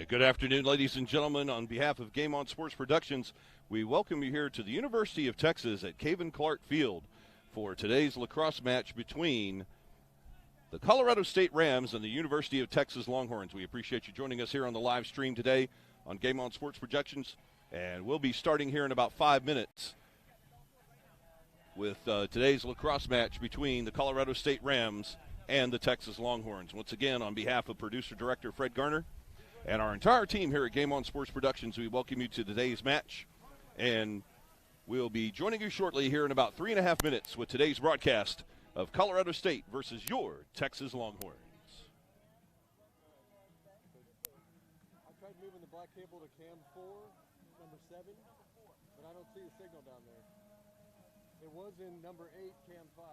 Good afternoon, ladies and gentlemen. On behalf of Game On Sports Productions, we welcome you here to the University of Texas at Kevin Clark Field for today's lacrosse match between the Colorado State Rams and the University of Texas Longhorns. We appreciate you joining us here on the live stream today on Game On Sports Productions, and we'll be starting here in about 5 minutes with today's lacrosse match between the Colorado State Rams and the Texas Longhorns. Once again, on behalf of producer-director Fred Garner and our entire team here at Game On Sports Productions, we welcome you to today's match, and we'll be joining you shortly here in about 3.5 minutes with today's broadcast of Colorado State versus your Texas Longhorns. I tried moving the black cable to cam 4, number 7, but I don't see a signal down there. It was in number 8, cam 5.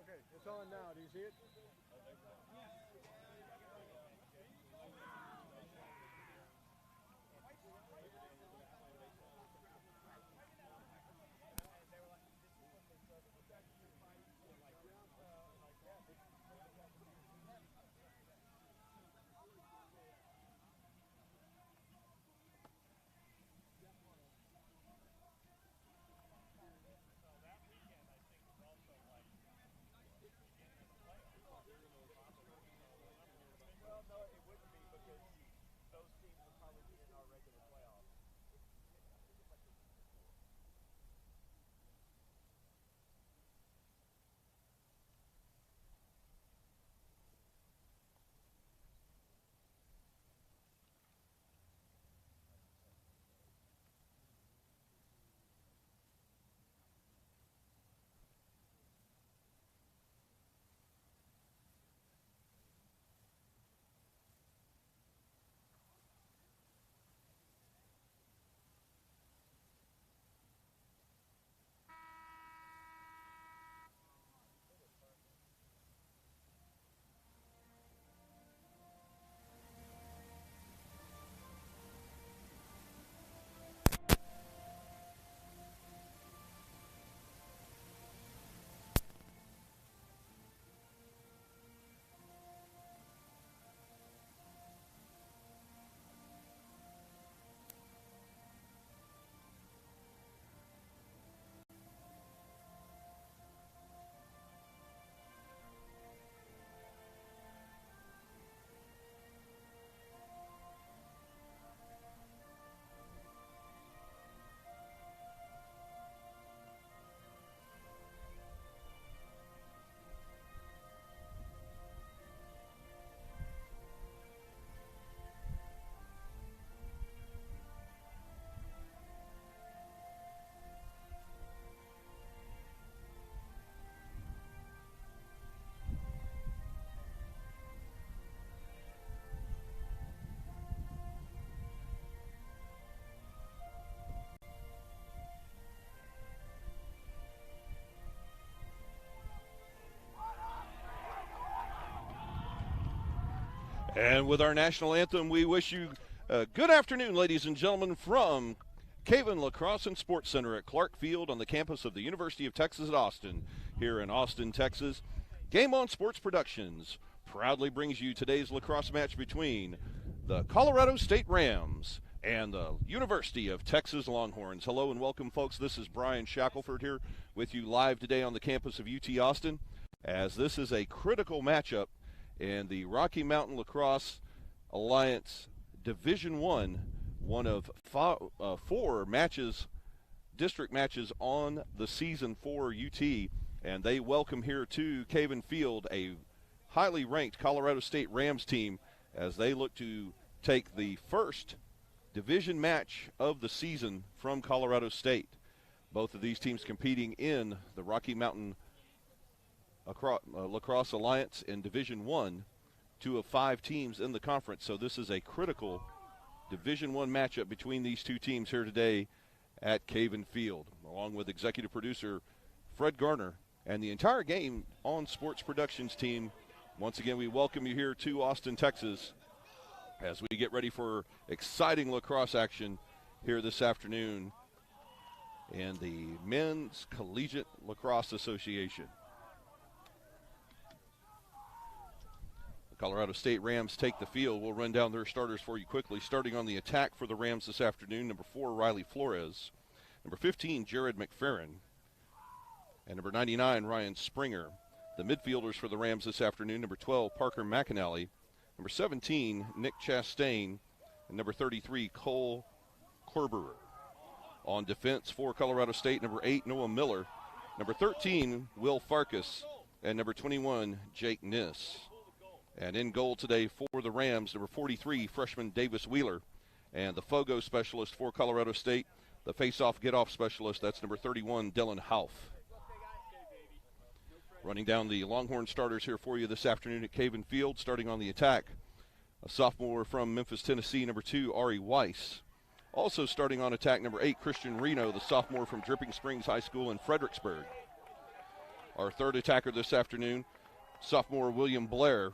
Okay, it's on now. Do you see it? And with our national anthem, we wish you a good afternoon, ladies and gentlemen, from Kevin Lacrosse and Sports Center at Clark Field on the campus of the University of Texas at Austin, here in Austin, Texas. Game On Sports Productions proudly brings you today's lacrosse match between the Colorado State Rams and the University of Texas Longhorns. Hello and welcome, folks. This is Brian Shackelford here with you live today on the campus of UT Austin, as this is a critical matchup in the Rocky Mountain Lacrosse Alliance Division I one of four matches, district matches on the season for UT, and they welcome here to Caven Field a highly ranked Colorado State Rams team as they look to take the first division match of the season from Colorado State. Both of these teams competing in the Rocky Mountain Lacrosse Alliance in Division I, 2 of 5 teams in the conference. So this is a critical Division I matchup between these two teams here today at Caven Field, along with executive producer Fred Garner and the entire Game On Sports Productions team. Once again, we welcome you here to Austin, Texas, as we get ready for exciting lacrosse action here this afternoon in the Men's Collegiate Lacrosse Association. The Colorado State Rams take the field. We'll run down their starters for you quickly. Starting on the attack for the Rams this afternoon, number 4, Riley Flores. Number 15, Jared McFerrin. And number 99, Ryan Springer. The midfielders for the Rams this afternoon, number 12, Parker McAnally. Number 17, Nick Chastain. And number 33, Cole Corberer. On defense for Colorado State, number 8, Noah Miller. Number 13, Will Farkas. And number 21, Jake Niss. And in goal today for the Rams, number 43, freshman Davis Wheeler. And the FOGO specialist for Colorado State, the face-off get-off specialist, that's number 31, Dylan Houff. Running down the Longhorn starters here for you this afternoon at Caven Field, starting on the attack. A sophomore from Memphis, Tennessee, number 2, Ari Weiss. Also starting on attack, number 8, Christian Reno, the sophomore from Dripping Springs High School in Fredericksburg. Our third attacker this afternoon, sophomore William Blair,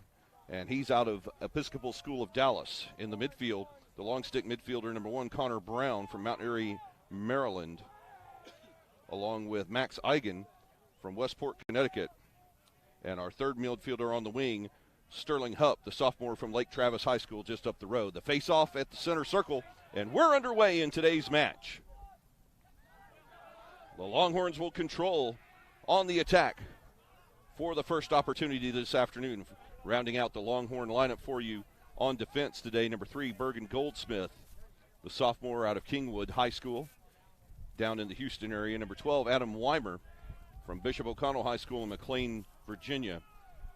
and he's out of Episcopal School of Dallas. In the midfield, the long stick midfielder, number 1, Connor Brown from Mount Airy, Maryland, along with Max Eigen from Westport, Connecticut. And our third midfielder on the wing, Sterling Hupp, the sophomore from Lake Travis High School just up the road. The face-off at the center circle, and we're underway in today's match. The Longhorns will control on the attack for the first opportunity this afternoon. Rounding out the Longhorn lineup for you on defense today, number 3, Bergen Goldsmith, the sophomore out of Kingwood High School down in the Houston area. Number 12, Adam Weimer from Bishop O'Connell High School in McLean, Virginia.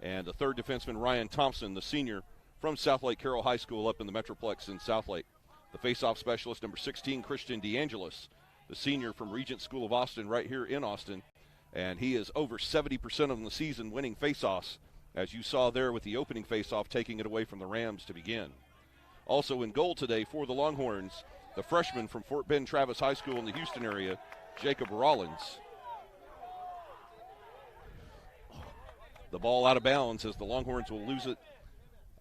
And the third defenseman, Ryan Thompson, the senior from Southlake Carroll High School up in the Metroplex in Southlake. The face-off specialist, number 16, Christian Deangelis, the senior from Regent School of Austin right here in Austin. And he is over 70% of the season winning face-offs, as you saw there with the opening face-off, taking it away from the Rams to begin. Also in goal today for the Longhorns, the freshman from Fort Bend Travis High School in the Houston area, Jacob Rollins. The ball out of bounds as the Longhorns will lose it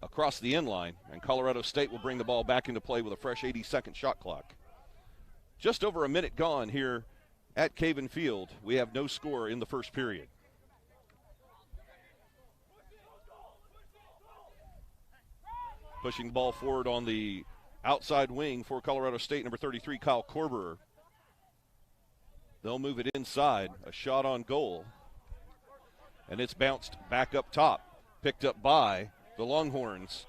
across the end line, and Colorado State will bring the ball back into play with a fresh 80-second shot clock. Just over a minute gone here at Caven Field. We have no score in the first period. Pushing the ball forward on the outside wing for Colorado State, number 33, Kyle Corberer. They'll move it inside. A shot on goal. And it's bounced back up top. Picked up by the Longhorns,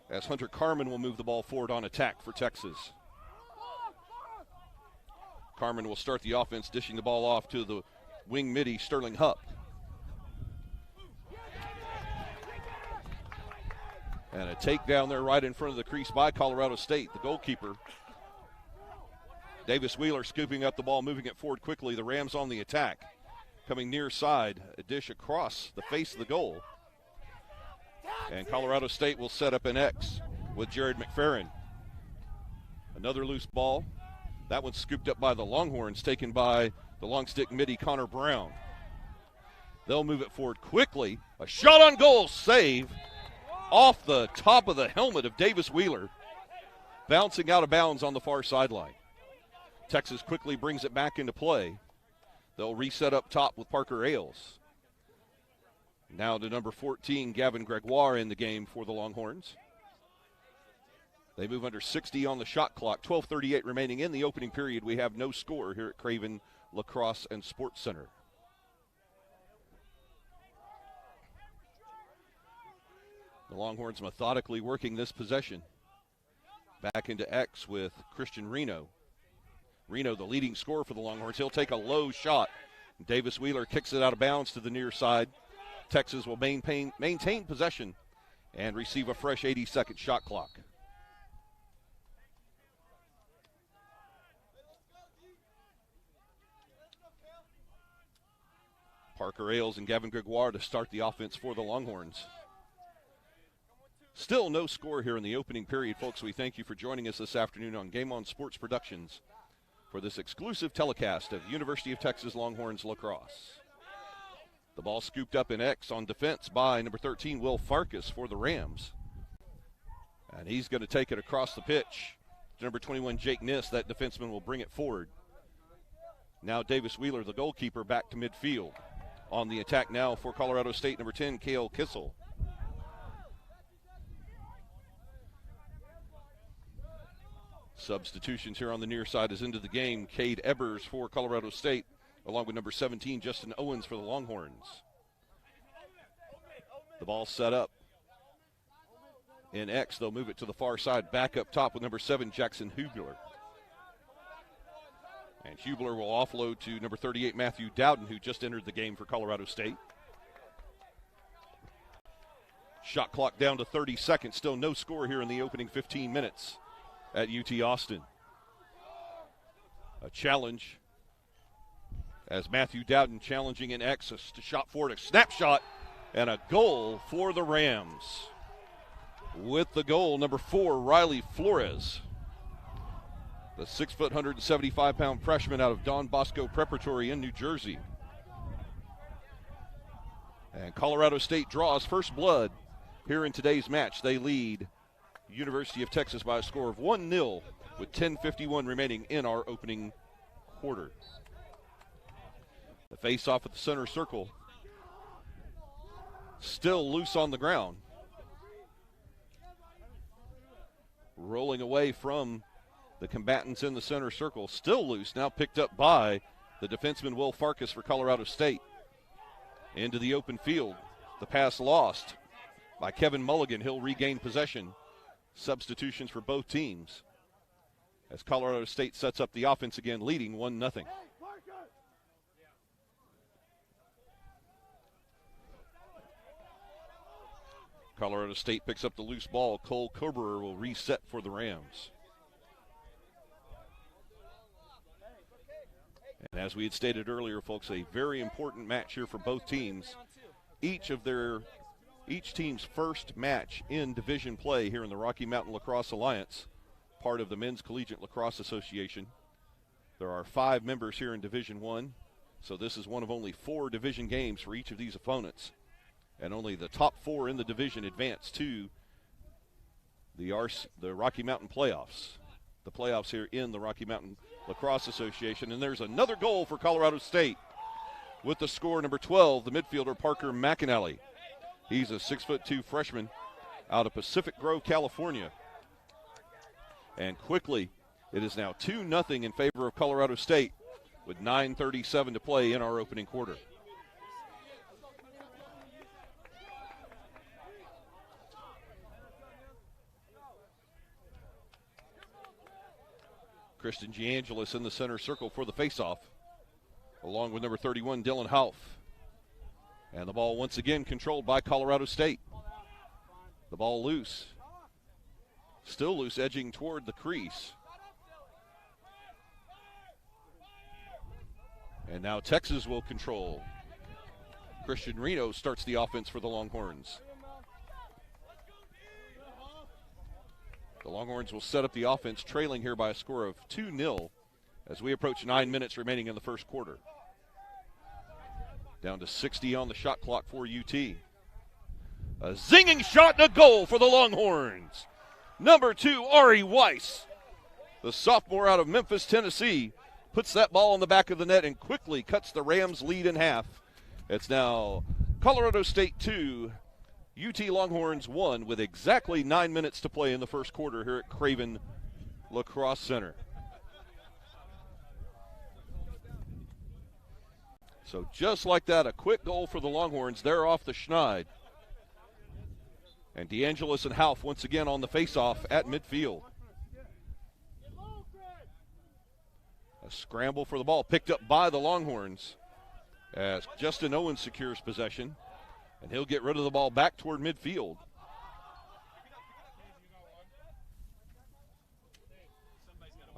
as Hunter Carmen will move the ball forward on attack for Texas. Carmen will start the offense, dishing the ball off to the wing midi, Sterling Hupp. And a takedown there right in front of the crease by Colorado State, the goalkeeper. Davis Wheeler scooping up the ball, moving it forward quickly. The Rams on the attack. Coming near side, a dish across the face of the goal. And Colorado State will set up an X with Jared McFerrin. Another loose ball. That one's scooped up by the Longhorns, taken by the long stick midi, Connor Brown. They'll move it forward quickly. A shot on goal, save off the top of the helmet of Davis Wheeler, bouncing out of bounds on the far sideline. Texas quickly brings it back into play. They'll reset up top with Parker Ailes. Now to number 14, Gavin Gregoire in the game for the Longhorns. They move under 60 on the shot clock. 12:38 remaining in the opening period. We have no score here at Craven Lacrosse and Sports Center. The Longhorns methodically working this possession. Back into X with Christian Reno. Reno, the leading scorer for the Longhorns. He'll take a low shot. Davis Wheeler kicks it out of bounds to the near side. Texas will maintain possession and receive a fresh 80-second shot clock. Parker Ailes and Gavin Gregoire to start the offense for the Longhorns. Still no score here in the opening period, folks. We thank you for joining us this afternoon on Game On Sports Productions for this exclusive telecast of University of Texas Longhorns lacrosse. The ball scooped up in X on defense by number 13, Will Farkas for the Rams. And he's going to take it across the pitch. Number 21, Jake Niss, that defenseman, will bring it forward. Now Davis Wheeler, the goalkeeper, back to midfield. On the attack now for Colorado State, number 10, Cale Kissel. Substitutions here on the near side is into the game. Cade Ebers for Colorado State, along with number 17, Justin Owens for the Longhorns. The ball set up in X. They'll move it to the far side. Back up top with number 7, Jackson Hubler. And Hubler will offload to number 38, Matthew Dowden, who just entered the game for Colorado State. Shot clock down to 30 seconds. Still no score here in the opening 15 minutes at UT Austin. A challenge as Matthew Dowden challenging in X. A shot forward, a snapshot, and a goal for the Rams. With the goal, number 4, Riley Flores. The 6-foot, 175-pound freshman out of Don Bosco Preparatory in New Jersey. And Colorado State draws first blood here in today's match. They lead University of Texas by a score of 1-0 with 10:51 remaining in our opening quarter. The face-off at the center circle. Still loose on the ground. Rolling away from the combatants in the center circle. Still loose, now picked up by the defenseman Will Farkas for Colorado State. Into the open field. The pass lost by Kevin Mulligan. He'll regain possession. Substitutions for both teams as Colorado State sets up the offense again, leading 1-0. Colorado State picks up the loose ball. Cole Koberer will reset for the Rams. And as we had stated earlier, folks, a very important match here for both teams. Each team's first match in division play here in the Rocky Mountain Lacrosse Alliance, part of the Men's Collegiate Lacrosse Association. There are 5 members here in Division I, so this is one of only 4 division games for each of these opponents. And only the top 4 in the division advance to the Rocky Mountain playoffs. The playoffs here in the Rocky Mountain Lacrosse Association. And there's another goal for Colorado State with the score, number 12, the midfielder Parker McAnally. He's a 6'2" freshman out of Pacific Grove, California. And quickly, it is now 2-0 in favor of Colorado State with 9:37 to play in our opening quarter. Kristen Deangelis in the center circle for the faceoff, along with number 31, Dylan Hauff. And the ball once again controlled by Colorado State. The ball loose. Still loose, edging toward the crease. And now Texas will control. Christian Reno starts the offense for the Longhorns. The Longhorns will set up the offense, trailing here by a score of 2-0 as we approach 9 minutes remaining in the first quarter. Down to 60 on the shot clock for UT. A zinging shot and a goal for the Longhorns. Number 2, Ari Weiss, the sophomore out of Memphis, Tennessee, puts that ball in the back of the net and quickly cuts the Rams' lead in half. It's now Colorado State 2, UT Longhorns 1, with exactly 9 minutes to play in the first quarter here at Craven Lacrosse Center. So just like that, a quick goal for the Longhorns. They're off the schneid. And Deangelis and Hauff once again on the faceoff at midfield. A scramble for the ball picked up by the Longhorns as Justin Owens secures possession, and he'll get rid of the ball back toward midfield.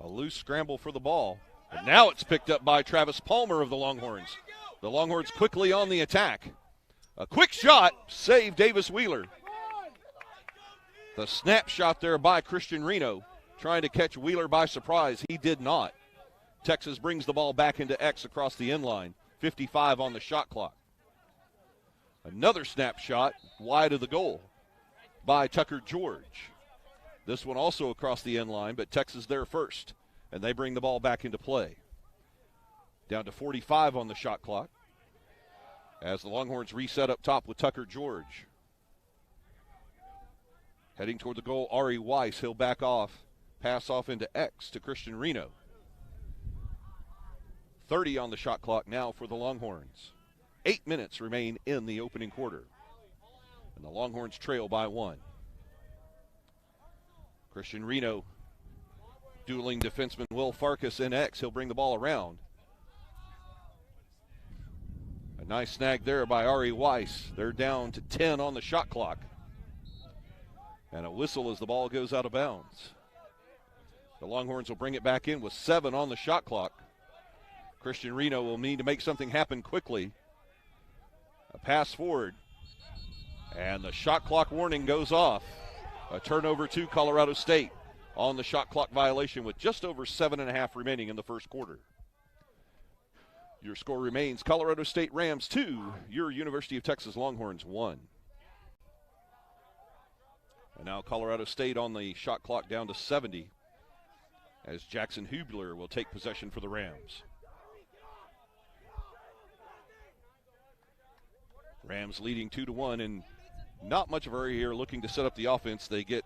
A loose scramble for the ball, and now it's picked up by Travis Palmer of the Longhorns. The Longhorns quickly on the attack. A quick shot, save Davis Wheeler. The snap shot there by Christian Reno, trying to catch Wheeler by surprise. He did not. Texas brings the ball back into X across the end line. 55 on the shot clock. Another snap shot wide of the goal by Tucker George. This one also across the end line, but Texas there first, and they bring the ball back into play. Down to 45 on the shot clock as the Longhorns reset up top with Tucker George. Heading toward the goal, Ari Weiss. He'll back off, pass off into X to Christian Reno. 30 on the shot clock now for the Longhorns. 8 minutes remain in the opening quarter, and the Longhorns trail by 1. Christian Reno dueling defenseman Will Farkas in X. He'll bring the ball around. A nice snag there by Ari Weiss. They're down to 10 on the shot clock. And a whistle as the ball goes out of bounds. The Longhorns will bring it back in with 7 on the shot clock. Christian Reno will need to make something happen quickly. A pass forward. And the shot clock warning goes off. A turnover to Colorado State on the shot clock violation with just over 7.5 remaining in the first quarter. Your score remains Colorado State Rams 2, your University of Texas Longhorns 1. And now Colorado State on the shot clock down to 70 as Jackson Hubler will take possession for the Rams. Rams leading 2-1, and not much of a hurry here, looking to set up the offense. They get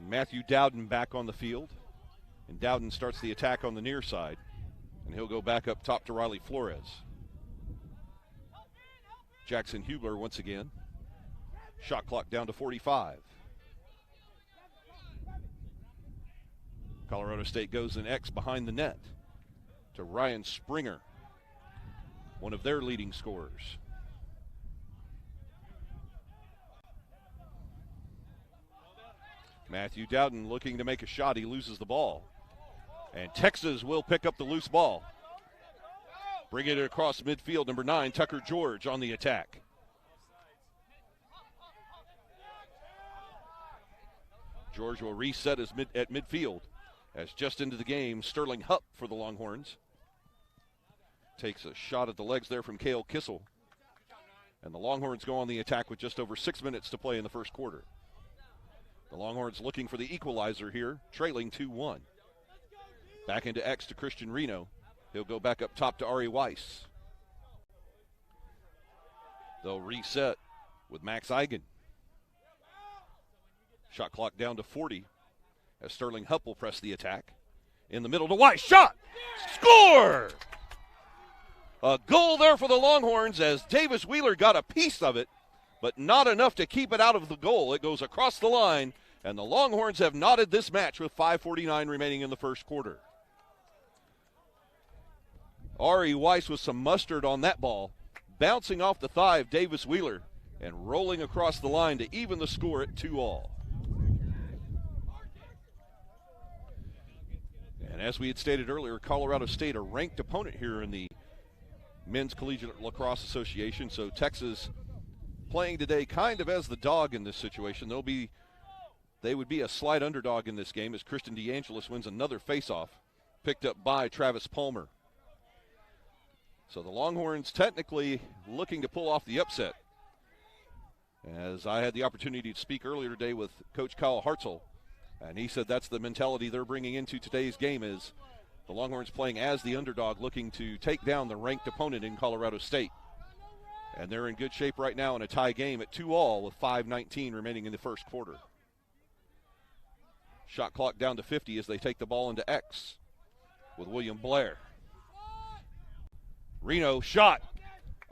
Matthew Dowden back on the field, and Dowden starts the attack on the near side, and he'll go back up top to Riley Flores. Jackson Hubler once again. Shot clock down to 45. Colorado State goes in X behind the net to Ryan Springer, one of their leading scorers. Matthew Dowden looking to make a shot. He loses the ball. And Texas will pick up the loose ball. Bring it across midfield. Number 9, Tucker George on the attack. George will reset at midfield. As just into the game, Sterling Hupp for the Longhorns. Takes a shot at the legs there from Cale Kissel. And the Longhorns go on the attack with just over 6 minutes to play in the first quarter. The Longhorns looking for the equalizer here, trailing 2-1. Back into X to Christian Reno. He'll go back up top to Ari Weiss. They'll reset with Max Eigen. Shot clock down to 40 as Sterling Hupp will press the attack. In the middle to Weiss. Shot! Score! A goal there for the Longhorns as Davis Wheeler got a piece of it, but not enough to keep it out of the goal. It goes across the line, and the Longhorns have knotted this match with 5:49 remaining in the first quarter. Ari Weiss with some mustard on that ball, bouncing off the thigh of Davis Wheeler and rolling across the line to even the score at 2-all. And as we had stated earlier, Colorado State a ranked opponent here in the Men's Collegiate Lacrosse Association, so Texas playing today kind of as the dog in this situation. They would be a slight underdog in this game as Christian Deangelis wins another faceoff, picked up by Travis Palmer. So the Longhorns technically looking to pull off the upset. As I had the opportunity to speak earlier today with Coach Kyle Hartzell, and he said that's the mentality they're bringing into today's game, is the Longhorns playing as the underdog, looking to take down the ranked opponent in Colorado State. And they're in good shape right now in a tie game at 2-all with 5:19 remaining in the first quarter. Shot clock down to 50 as they take the ball into X with William Blair. Reno shot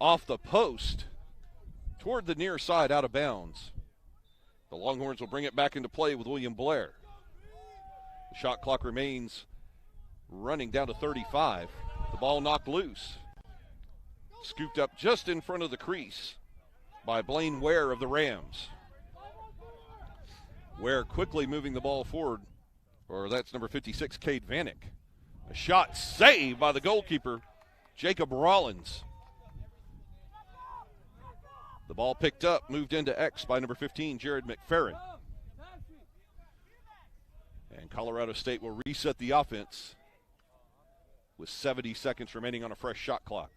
off the post toward the near side, out of bounds. The Longhorns will bring it back into play with William Blair. The shot clock remains running down to 35. The ball knocked loose. Scooped up just in front of the crease by Blaine Ware of the Rams. Ware quickly moving the ball forward, or that's number 56, Cade Vanek. A shot saved by the goalkeeper, Jacob Rollins. The ball picked up, moved into X by number 15, Jared McFerrin. And Colorado State will reset the offense with 70 seconds remaining on a fresh shot clock.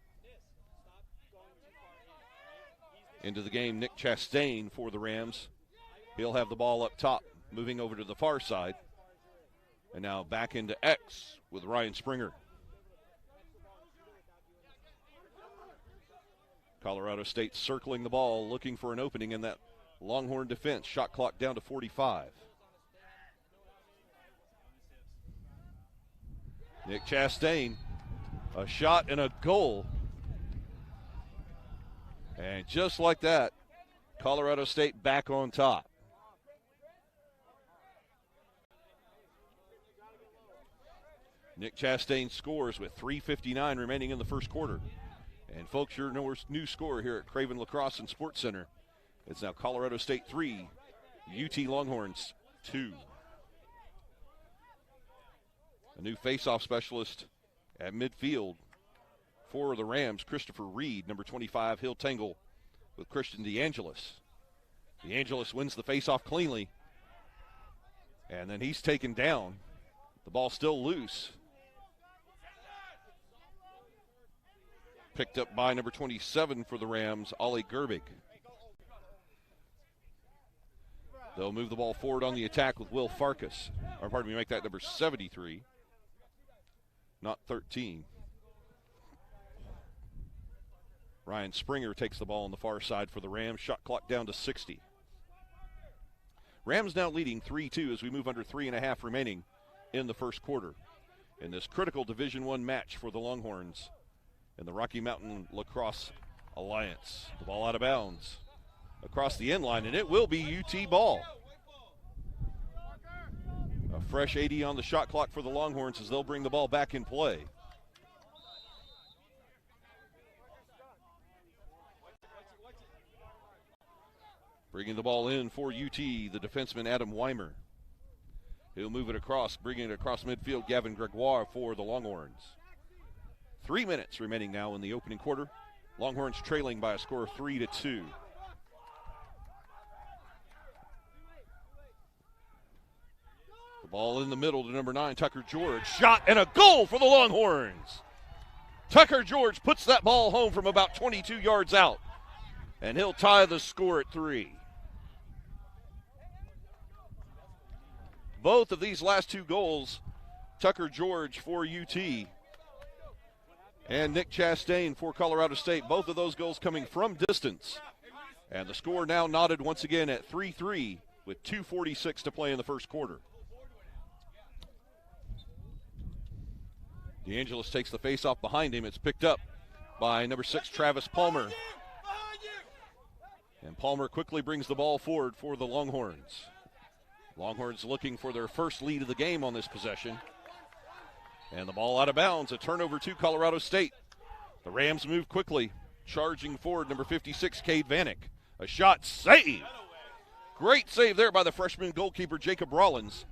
Into the game, Nick Chastain for the Rams. He'll have the ball up top, moving over to the far side. And now back into X with Ryan Springer. Colorado State circling the ball, looking for an opening in that Longhorn defense. Shot clock down to 45. Nick Chastain, a shot and a goal. And just like that, Colorado State back on top. Nick Chastain scores with 3:59 remaining in the first quarter. And folks, your new score here at Craven Lacrosse and Sports Center. It's now Colorado State 3, UT Longhorns 2. A new face-off specialist at midfield for the Rams, Christopher Reed, number 25. He'll tangle with Christian Deangelis. Deangelis wins the face-off cleanly. And then he's taken down. The ball still loose. Picked up by number 27 for the Rams, Ollie Gerbig. They'll move the ball forward on the attack with Will Farkas. Or pardon me, make that number 73, not 13. Ryan Springer takes the ball on the far side for the Rams. Shot clock down to 60. Rams now leading 3-2 as we move under 3.5 remaining in the first quarter in this critical Division I match for the Longhorns in the Rocky Mountain Lacrosse Alliance. The ball out of bounds across the end line, and it will be UT ball. A fresh 80 on the shot clock for the Longhorns as they'll bring the ball back in play. Bringing the ball in for UT, the defenseman Adam Weimer. He'll move it across, bringing it across midfield, Gavin Gregoire for the Longhorns. 3 minutes remaining now in the opening quarter. Longhorns trailing by a score of 3-2. The ball in the middle to number 9, Tucker George. Shot and a goal for the Longhorns. Tucker George puts that ball home from about 22 yards out, and he'll tie the score at 3. Both of these last two goals, Tucker George for UT and Nick Chastain for Colorado State, both of those goals coming from distance. And the score now knotted once again at 3-3 with 2:46 to play in the first quarter. Deangelis takes the face-off behind him. It's picked up by number 6, Travis Palmer. And Palmer quickly brings the ball forward for the Longhorns. Longhorns looking for their first lead of the game on this possession. And the ball out of bounds, a turnover to Colorado State. The Rams move quickly, charging forward, number 56, Cade Vanek. A shot saved. Great save there by the freshman goalkeeper, Jacob Rollins.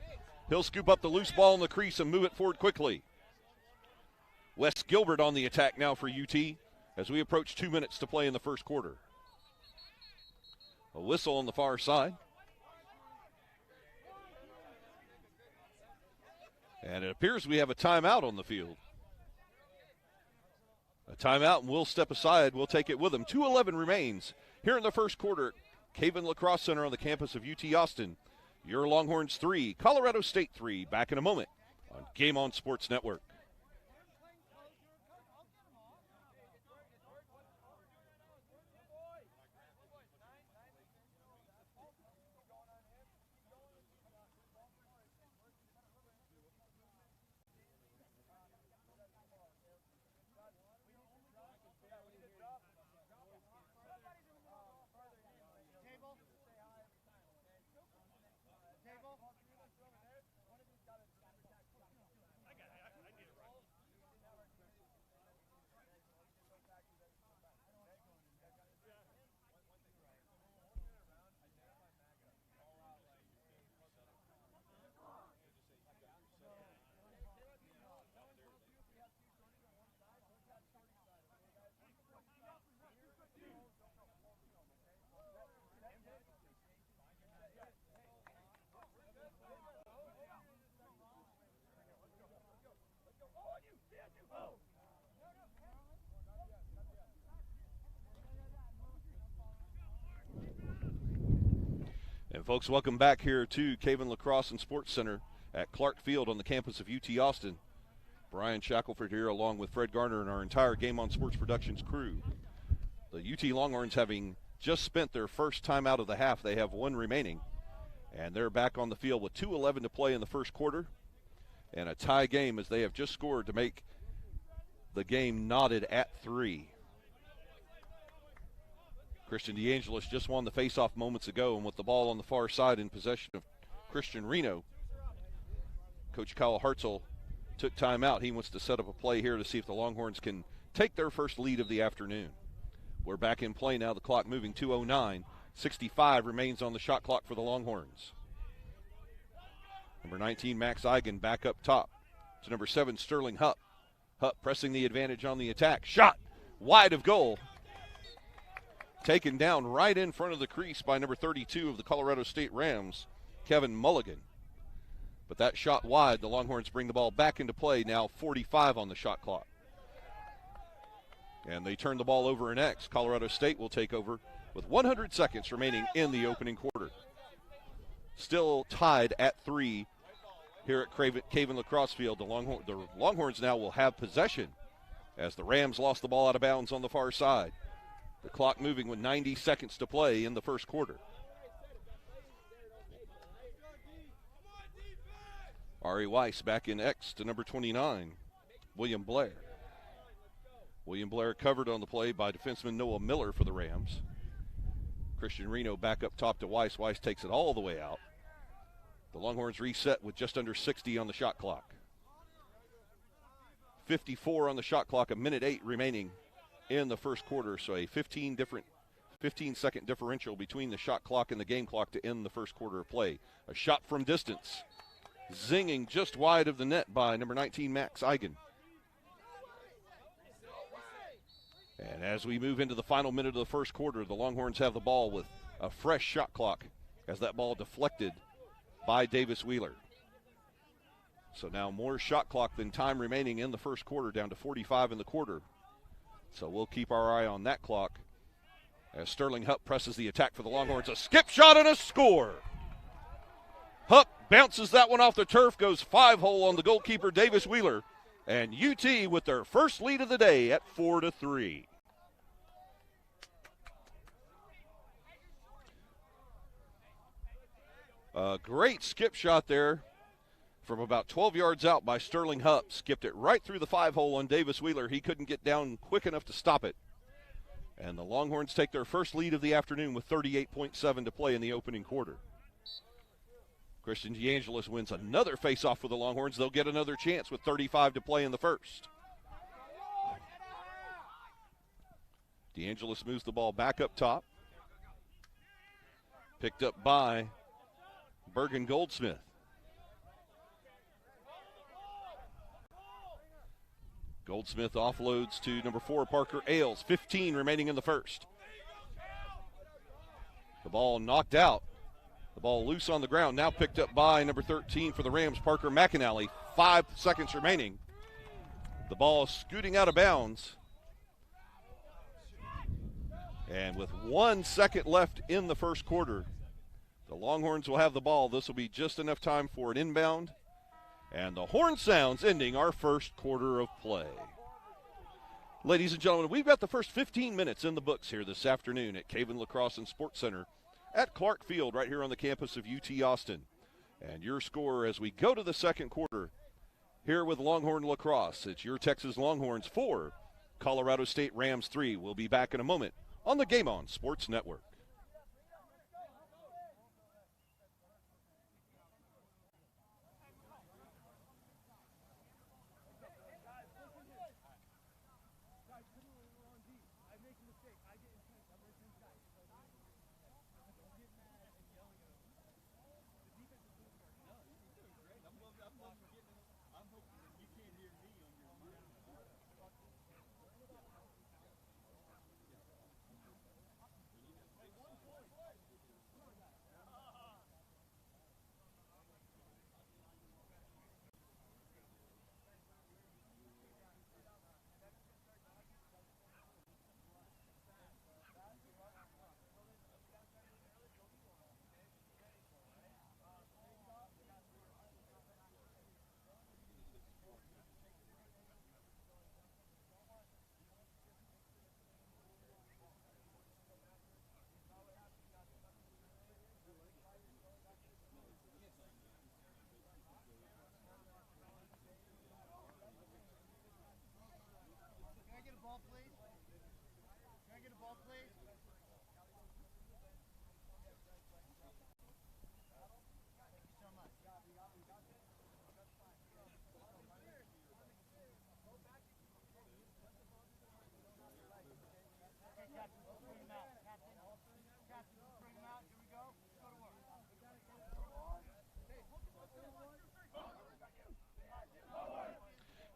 He'll scoop up the loose ball in the crease and move it forward quickly. Wes Gilbert on the attack now for UT as we approach 2 minutes to play in the first quarter. A whistle on the far side. And it appears we have a timeout on the field. A timeout, and we'll step aside. We'll take it with them. 2:11 remains here in the first quarter. Caven Lacrosse Center on the campus of UT Austin. Your Longhorns 3, Colorado State 3. Back in a moment on Game On Sports Network. And folks, welcome back here to Caven Lacrosse and Sports Center at Clark Field on the campus of UT Austin. Brian Shackelford here along with Fred Garner and our entire Game On Sports Productions crew. The UT Longhorns, having just spent their first time out of the half, they have one remaining. And they're back on the field with 2:11 to play in the first quarter. And a tie game as they have just scored to make the game knotted at 3. Christian Deangelis just won the faceoff moments ago, and with the ball on the far side in possession of Christian Reno, Coach Kyle Hartzell took time out. He wants to set up a play here to see if the Longhorns can take their first lead of the afternoon. We're back in play now, the clock moving 2:09. 65 remains on the shot clock for the Longhorns. Number 19, Max Eigen, back up top to number 7, Sterling Hupp. Hupp pressing the advantage on the attack. Shot wide of goal. Taken down right in front of the crease by number 32 of the Colorado State Rams, Kevin Mulligan. But that shot wide, the Longhorns bring the ball back into play, now 45 on the shot clock. And they turn the ball over in X. Colorado State will take over with 100 seconds remaining in the opening quarter. Still tied at 3 here at Caven Lacrosse Field. The Longhorns now will have possession as the Rams lost the ball out of bounds on the far side. The clock moving with 90 seconds to play in the first quarter. Ari Weiss back in X to number 29, William Blair. William Blair covered on the play by defenseman Noah Miller for the Rams. Christian Reno back up top to Weiss. Weiss takes it all the way out. The Longhorns reset with just under 60 on the shot clock. 54 on the shot clock, 1:08 remaining in the first quarter, so a 15-second differential between the shot clock and the game clock to end the first quarter of play. A shot from distance, zinging just wide of the net by number 19, Max Eigen. And as we move into the final minute of the first quarter, the Longhorns have the ball with a fresh shot clock as that ball deflected by Davis Wheeler. So now more shot clock than time remaining in the first quarter, down to 45 in the quarter. So we'll keep our eye on that clock as Sterling Hupp presses the attack for the Longhorns. A skip shot and a score. Hupp bounces that one off the turf, goes 5-hole on the goalkeeper, Davis Wheeler. And UT with their first lead of the day at 4-3. A great skip shot there from about 12 yards out by Sterling Hupp. Skipped it right through the 5-hole on Davis Wheeler. He couldn't get down quick enough to stop it. And the Longhorns take their first lead of the afternoon with 38.7 to play in the opening quarter. Christian Deangelis wins another faceoff for the Longhorns. They'll get another chance with 35 to play in the first. Deangelis moves the ball back up top. Picked up by Bergen Goldsmith. Goldsmith offloads to number 4, Parker Ailes. 15 remaining in the first. The ball knocked out. The ball loose on the ground, now picked up by number 13 for the Rams, Parker McAnally. 5 seconds remaining. The ball scooting out of bounds. And with 1 second left in the first quarter, the Longhorns will have the ball. This will be just enough time for an inbound. And the horn sounds ending our first quarter of play. Ladies and gentlemen, we've got the first 15 minutes in the books here this afternoon at Caven Lacrosse and Sports Center at Clark Field, right here on the campus of UT Austin. And your score as we go to the second quarter here with Longhorn Lacrosse. It's your Texas Longhorns 4, Colorado State Rams 3. We'll be back in a moment on the Game On Sports Network.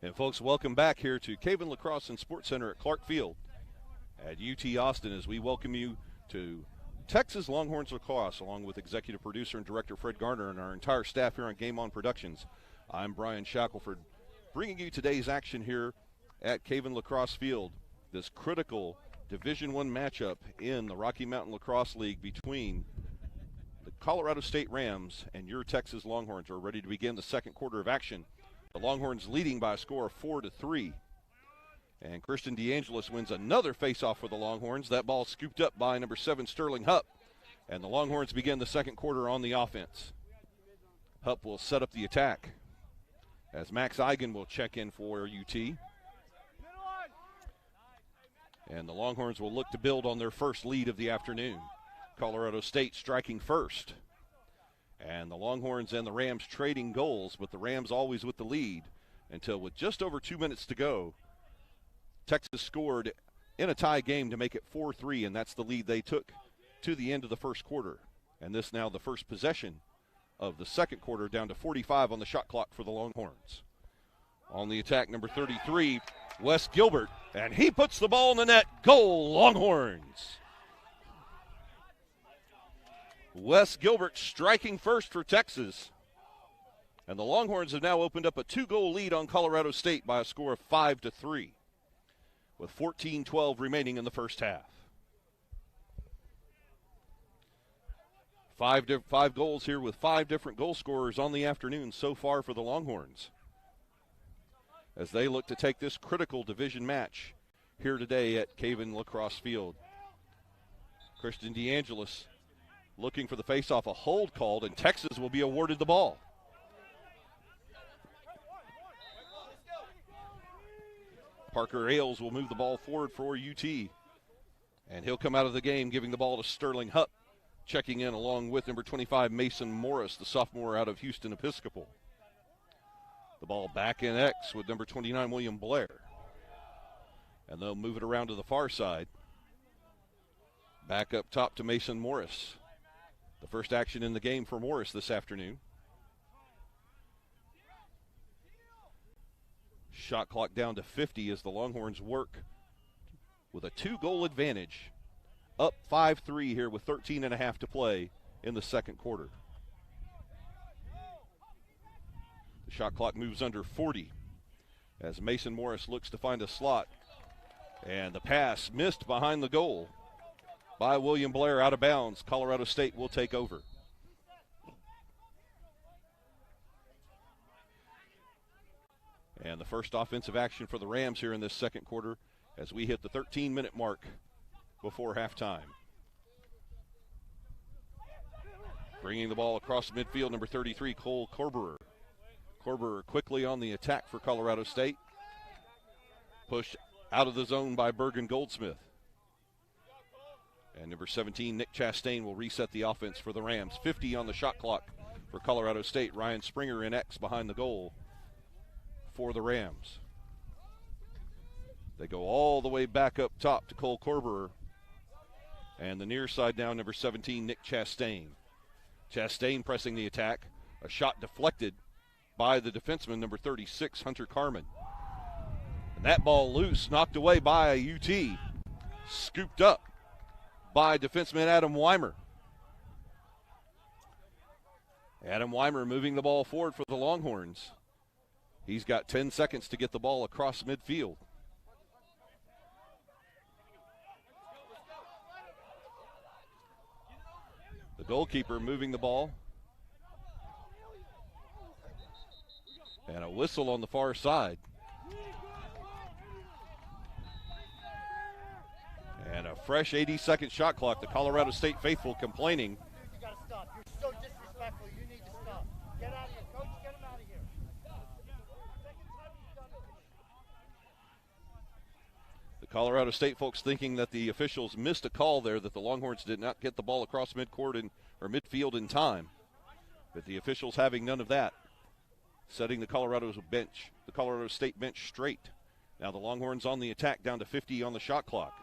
And folks, welcome back here to Caven Lacrosse and Sports Center at Clark Field at UT Austin as we welcome you to Texas Longhorns Lacrosse, along with executive producer and director Fred Garner and our entire staff here on Game On Productions. I'm Brian Shackelford, bringing you today's action here at Caven Lacrosse Field. This critical Division I matchup in the Rocky Mountain Lacrosse League between the Colorado State Rams and your Texas Longhorns are ready to begin the second quarter of action. The Longhorns leading by a score of 4-3. And Christian Deangelis wins another faceoff for the Longhorns. That ball scooped up by number 7, Sterling Hupp. And the Longhorns begin the second quarter on the offense. Hupp will set up the attack as Max Eigen will check in for UT. And the Longhorns will look to build on their first lead of the afternoon. Colorado State striking first. And the Longhorns and the Rams trading goals, but the Rams always with the lead until with just over 2 minutes to go, Texas scored in a tie game to make it 4-3, and that's the lead they took to the end of the first quarter. And this now the first possession of the second quarter, down to 45 on the shot clock for the Longhorns. On the attack, number 33, Wes Gilbert, and he puts the ball in the net. Goal, Longhorns. Wes Gilbert striking first for Texas. And the Longhorns have now opened up a 2-goal lead on Colorado State by a score of 5-3, with 14-12 remaining in the first half. Five goals here with 5 different goal scorers on the afternoon so far for the Longhorns, as they look to take this critical division match here today at Caven Lacrosse Field. Christian Deangelis looking for the faceoff, a hold called, and Texas will be awarded the ball. Parker Ailes will move the ball forward for UT, and he'll come out of the game giving the ball to Sterling Hupp, checking in along with number 25, Mason Morris, the sophomore out of Houston Episcopal. The ball back in X with number 29, William Blair. And they'll move it around to the far side. Back up top to Mason Morris. The first action in the game for Morris this afternoon. Shot clock down to 50 as the Longhorns work with a 2-goal advantage. Up 5-3 here with 13.5 to play in the second quarter. The shot clock moves under 40 as Mason Morris looks to find a slot. And the pass missed behind the goal by William Blair, out of bounds. Colorado State will take over. And the first offensive action for the Rams here in this second quarter as we hit the 13-minute mark before halftime. Bringing the ball across midfield, number 33, Cole Corberer. Corberer quickly on the attack for Colorado State. Pushed out of the zone by Bergen Goldsmith. And number 17, Nick Chastain, will reset the offense for the Rams. 50 on the shot clock for Colorado State. Ryan Springer in X behind the goal for the Rams. They go all the way back up top to Cole Corberer. And the near side now, number 17, Nick Chastain. Chastain pressing the attack. A shot deflected by the defenseman, number 36, Hunter Carmen. And that ball loose, knocked away by UT. Scooped up by defenseman Adam Weimer. Adam Weimer moving the ball forward for the Longhorns. He's got 10 seconds to get the ball across midfield. The goalkeeper moving the ball. And a whistle on the far side. And a fresh 80-second shot clock. The Colorado State faithful complaining. You got to stop. You're so disrespectful. You need to stop. Get out of here. Coach, get him out of here. Second time you've done it. The Colorado State folks thinking that the officials missed a call there, that the Longhorns did not get the ball across midcourt or midfield in time. But the officials having none of that, setting the Colorado State bench straight. Now the Longhorns on the attack, down to 50 on the shot clock.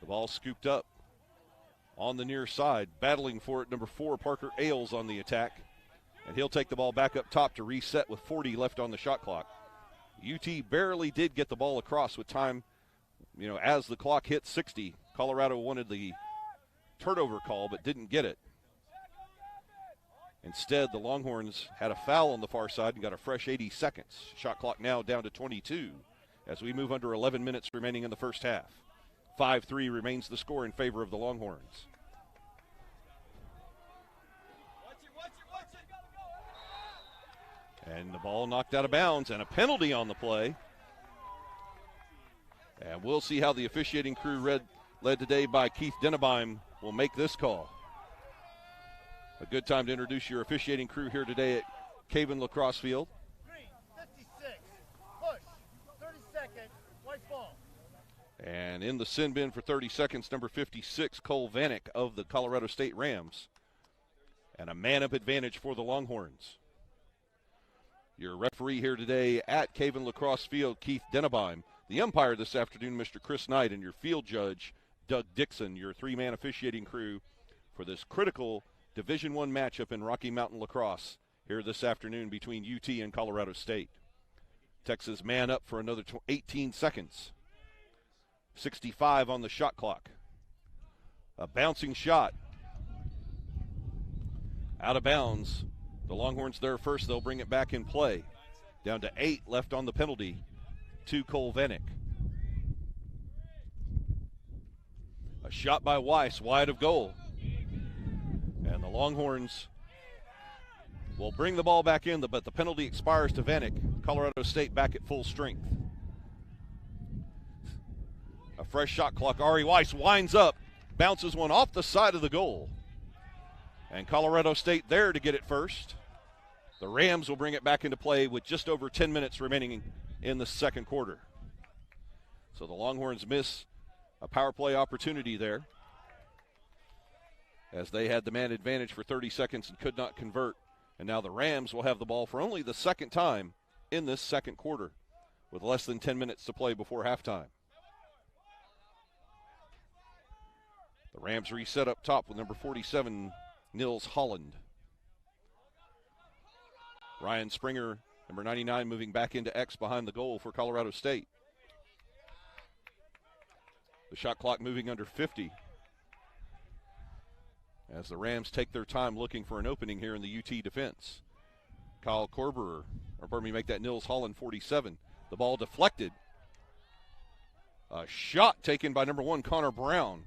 The ball scooped up on the near side. Battling for it, number 4, Parker Ailes on the attack. And he'll take the ball back up top to reset with 40 left on the shot clock. UT barely did get the ball across with time, as the clock hit 60. Colorado wanted the turnover call but didn't get it. Instead, the Longhorns had a foul on the far side and got a fresh 80 seconds. Shot clock now down to 22 as we move under 11 minutes remaining in the first half. 5-3 remains the score in favor of the Longhorns. And the ball knocked out of bounds and a penalty on the play. And we'll see how the officiating crew led today by Keith Dennebeim will make this call. A good time to introduce your officiating crew here today at Caven Lacrosse Field. 56, push, 30 seconds, white ball. And in the sin bin for 30 seconds, number 56, Cole Vanek of the Colorado State Rams. And a man-up advantage for the Longhorns. Your referee here today at Caven Lacrosse Field, Keith Dennebeim. The umpire this afternoon, Mr. Chris Knight, and your field judge, Doug Dixon, your three-man officiating crew for this critical Division I matchup in Rocky Mountain Lacrosse here this afternoon between UT and Colorado State. Texas man up for another 18 seconds. 65 on the shot clock. A bouncing shot. Out of bounds. The Longhorns there first. They'll bring it back in play. Down to 8 left on the penalty to Cole Vanek. A shot by Weiss, wide of goal. And the Longhorns will bring the ball back in, but the penalty expires to Vanek. Colorado State back at full strength. A fresh shot clock. Ari Weiss winds up, bounces one off the side of the goal. And Colorado State there to get it first. The Rams will bring it back into play with just over 10 minutes remaining in the second quarter. So the Longhorns miss a power play opportunity there, as they had the man advantage for 30 seconds and could not convert. And now the Rams will have the ball for only the second time in this second quarter with less than 10 minutes to play before halftime. The Rams reset up top with number 47, Nils Holland. Ryan Springer, number 99, moving back into X behind the goal for Colorado State. The shot clock moving under 50. As the Rams take their time looking for an opening here in the UT defense. Kyle Korber, make that Nils Holland, 47. The ball deflected. A shot taken by number 1, Connor Brown.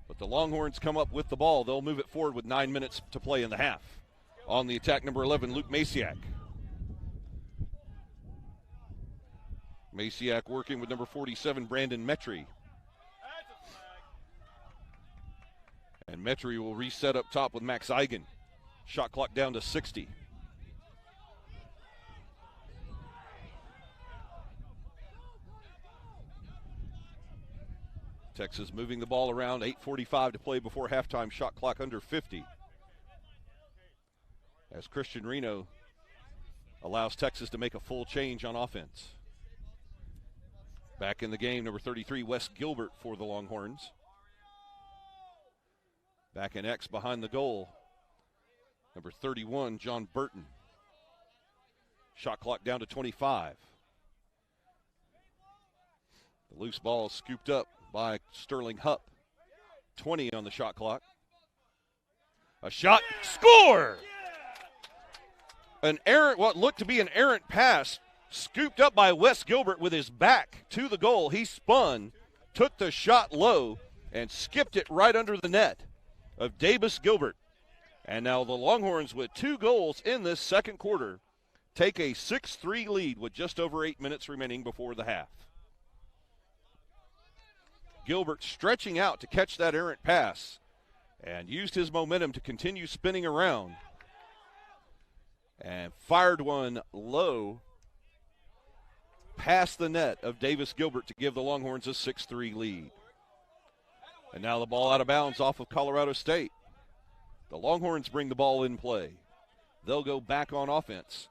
But the Longhorns come up with the ball. They'll move it forward with 9 minutes to play in the half. On the attack, number 11, Luke Masiak. Masiak working with number 47, Brandon Metry. And Metry will reset up top with Max Eigen. Shot clock down to 60. Texas moving the ball around, 8:45 to play before halftime, shot clock under 50. As Christian Reno allows Texas to make a full change on offense. Back in the game, number 33, Wes Gilbert for the Longhorns. Back in X behind the goal, number 31, John Burton. Shot clock down to 25. The loose ball is scooped up by Sterling Hupp. 20 on the shot clock. A shot, score! What looked to be an errant pass, scooped up by Wes Gilbert with his back to the goal. He spun, took the shot low, and skipped it right under the net of Davis Gilbert. And now the Longhorns, with 2 goals in this second quarter, take a 6-3 lead with just over 8 minutes remaining before the half. Gilbert stretching out to catch that errant pass and used his momentum to continue spinning around and fired one low past the net of Davis Gilbert to give the Longhorns a 6-3 lead. And now the ball out of bounds off of Colorado State. The Longhorns bring the ball in play. They'll go back on offense.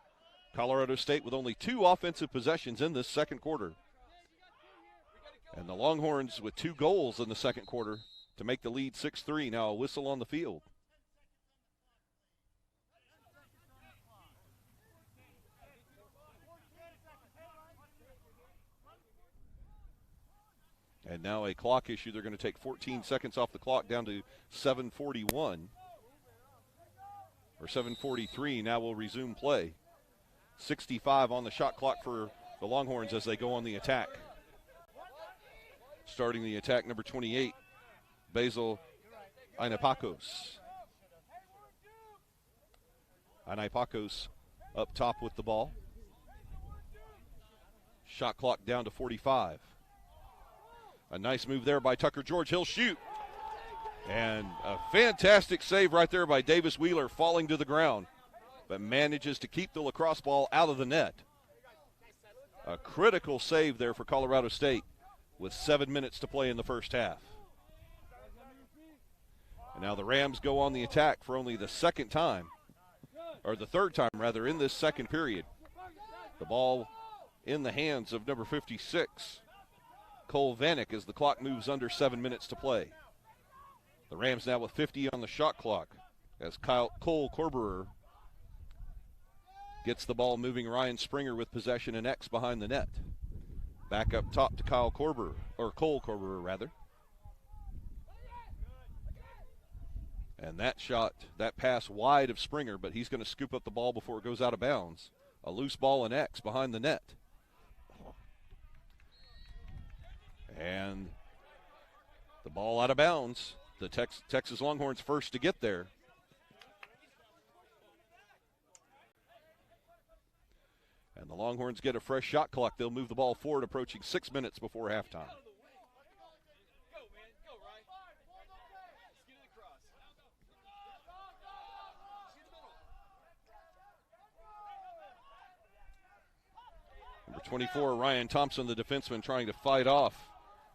Colorado State with only 2 offensive possessions in this second quarter. And the Longhorns with 2 goals in the second quarter to make the lead 6-3. Now a whistle on the field. And now a clock issue. They're going to take 14 seconds off the clock down to 7:41. Or 7:43. Now we'll resume play. 65 on the shot clock for the Longhorns as they go on the attack. Starting the attack, number 28, Basil Ainapakos. Ainapakos up top with the ball. Shot clock down to 45. A nice move there by Tucker George. He'll shoot. And a fantastic save right there by Davis Wheeler, falling to the ground, but manages to keep the lacrosse ball out of the net. A critical save there for Colorado State with 7 minutes to play in the first half. And now the Rams go on the attack for only the third time in this second period. The ball in the hands of number 56, Cole Vanek, as the clock moves under 7 minutes to play. The Rams now with 50 on the shot clock as Cole Corberer gets the ball moving. Ryan Springer with possession and X behind the net. Back up top to Cole Corberer rather. And that pass wide of Springer, but he's going to scoop up the ball before it goes out of bounds. A loose ball and X behind the net. And the ball out of bounds. The Texas Longhorns first to get there. And the Longhorns get a fresh shot clock. They'll move the ball forward, approaching 6 minutes before halftime. Number 24, Ryan Thompson, the defenseman, trying to fight off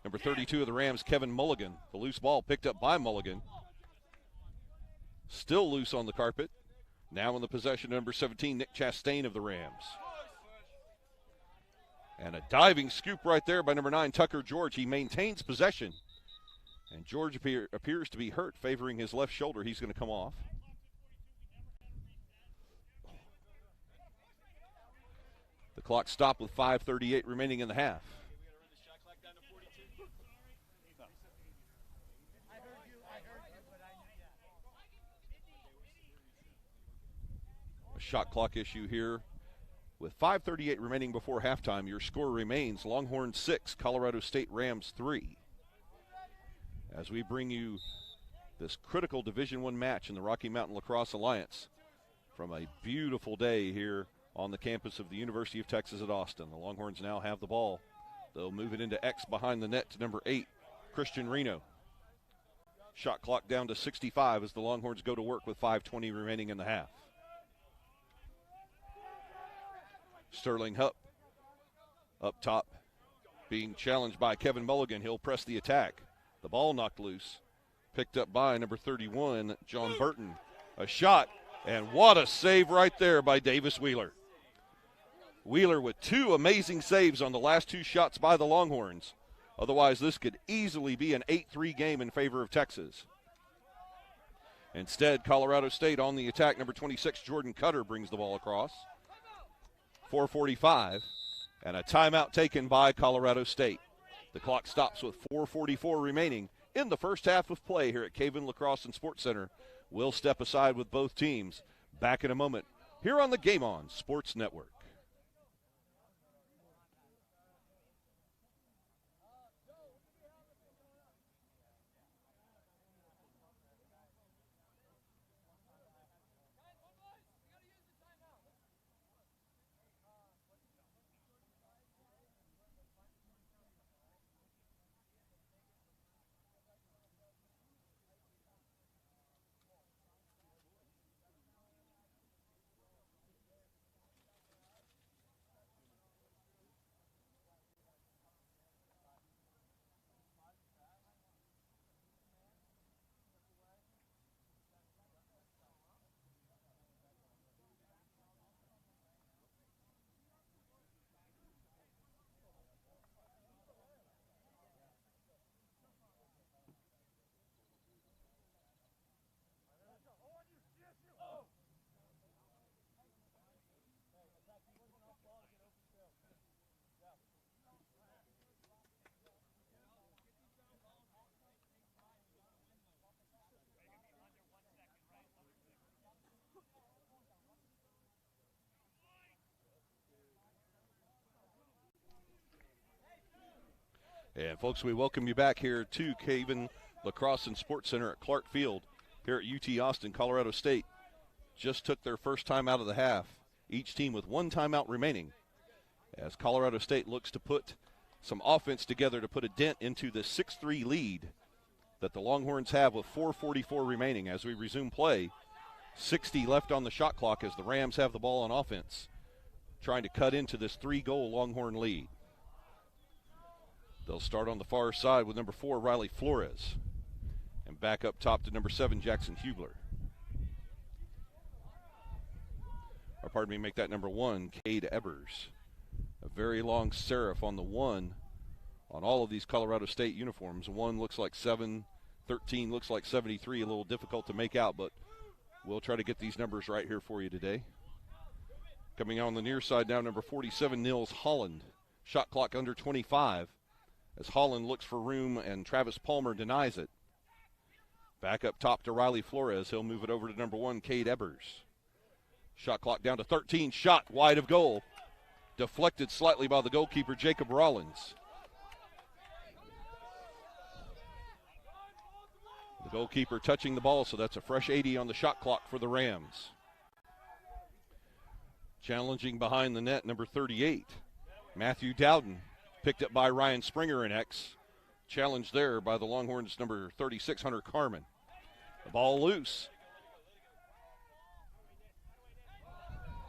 number 32 of the Rams, Kevin Mulligan. The loose ball picked up by Mulligan. Still loose on the carpet. Now in the possession of number 17, Nick Chastain of the Rams. And a diving scoop right there by number 9, Tucker George. He maintains possession. And George appears to be hurt, favoring his left shoulder. He's going to come off. The clock stopped with 5:38 remaining in the half. A shot clock issue here. With 5:38 remaining before halftime, your score remains Longhorns 6, Colorado State Rams 3. As we bring you this critical Division I match in the Rocky Mountain Lacrosse Alliance from a beautiful day here on the campus of the University of Texas at Austin. The Longhorns now have the ball. They'll move it into X behind the net to number 8, Christian Reno. Shot clock down to 65 as the Longhorns go to work with 5:20 remaining in the half. Sterling Hupp up top being challenged by Kevin Mulligan. He'll press the attack. The ball knocked loose. Picked up by number 31, John Burton. A shot, and what a save right there by Davis Wheeler. Wheeler with 2 amazing saves on the last 2 shots by the Longhorns. Otherwise, this could easily be an 8-3 game in favor of Texas. Instead, Colorado State on the attack. Number 26, Jordan Cutter brings the ball across. 4:45, and a timeout taken by Colorado State. The clock stops with 4:44 remaining in the first half of play here at Caven Lacrosse and Sports Center. We'll step aside with both teams. Back in a moment here on the Game On Sports Network. And, folks, we welcome you back here to Caven Lacrosse and Sports Center at Clark Field here at UT Austin. Colorado State just took their first time out of the half, each team with one timeout remaining, as Colorado State looks to put some offense together to put a dent into the 6-3 lead that the Longhorns have with 4:44 remaining as we resume play. 60 left on the shot clock as the Rams have the ball on offense, trying to cut into this 3-goal Longhorn lead. They'll start on the far side with number 4, Riley Flores, and back up top to number 7, Jackson Hubler. Or pardon me, make that number 1, Cade Ebers. A very long serif on the 1 on all of these Colorado State uniforms. 1 looks like 7, 13 looks like 73, a little difficult to make out, but we'll try to get these numbers right here for you today. Coming on the near side now, number 47, Nils Holland. Shot clock under 25 as Holland looks for room and Travis Palmer denies it. Back up top to Riley Flores. He'll move it over to number 1, Cade Ebers. Shot clock down to 13. Shot wide of goal. Deflected slightly by the goalkeeper, Jacob Rollins. The goalkeeper touching the ball, so that's a fresh 80 on the shot clock for the Rams. Challenging behind the net, number 38, Matthew Dowden. Picked up by Ryan Springer and X. Challenged there by the Longhorns, number 36, Hunter Carmen. The ball loose.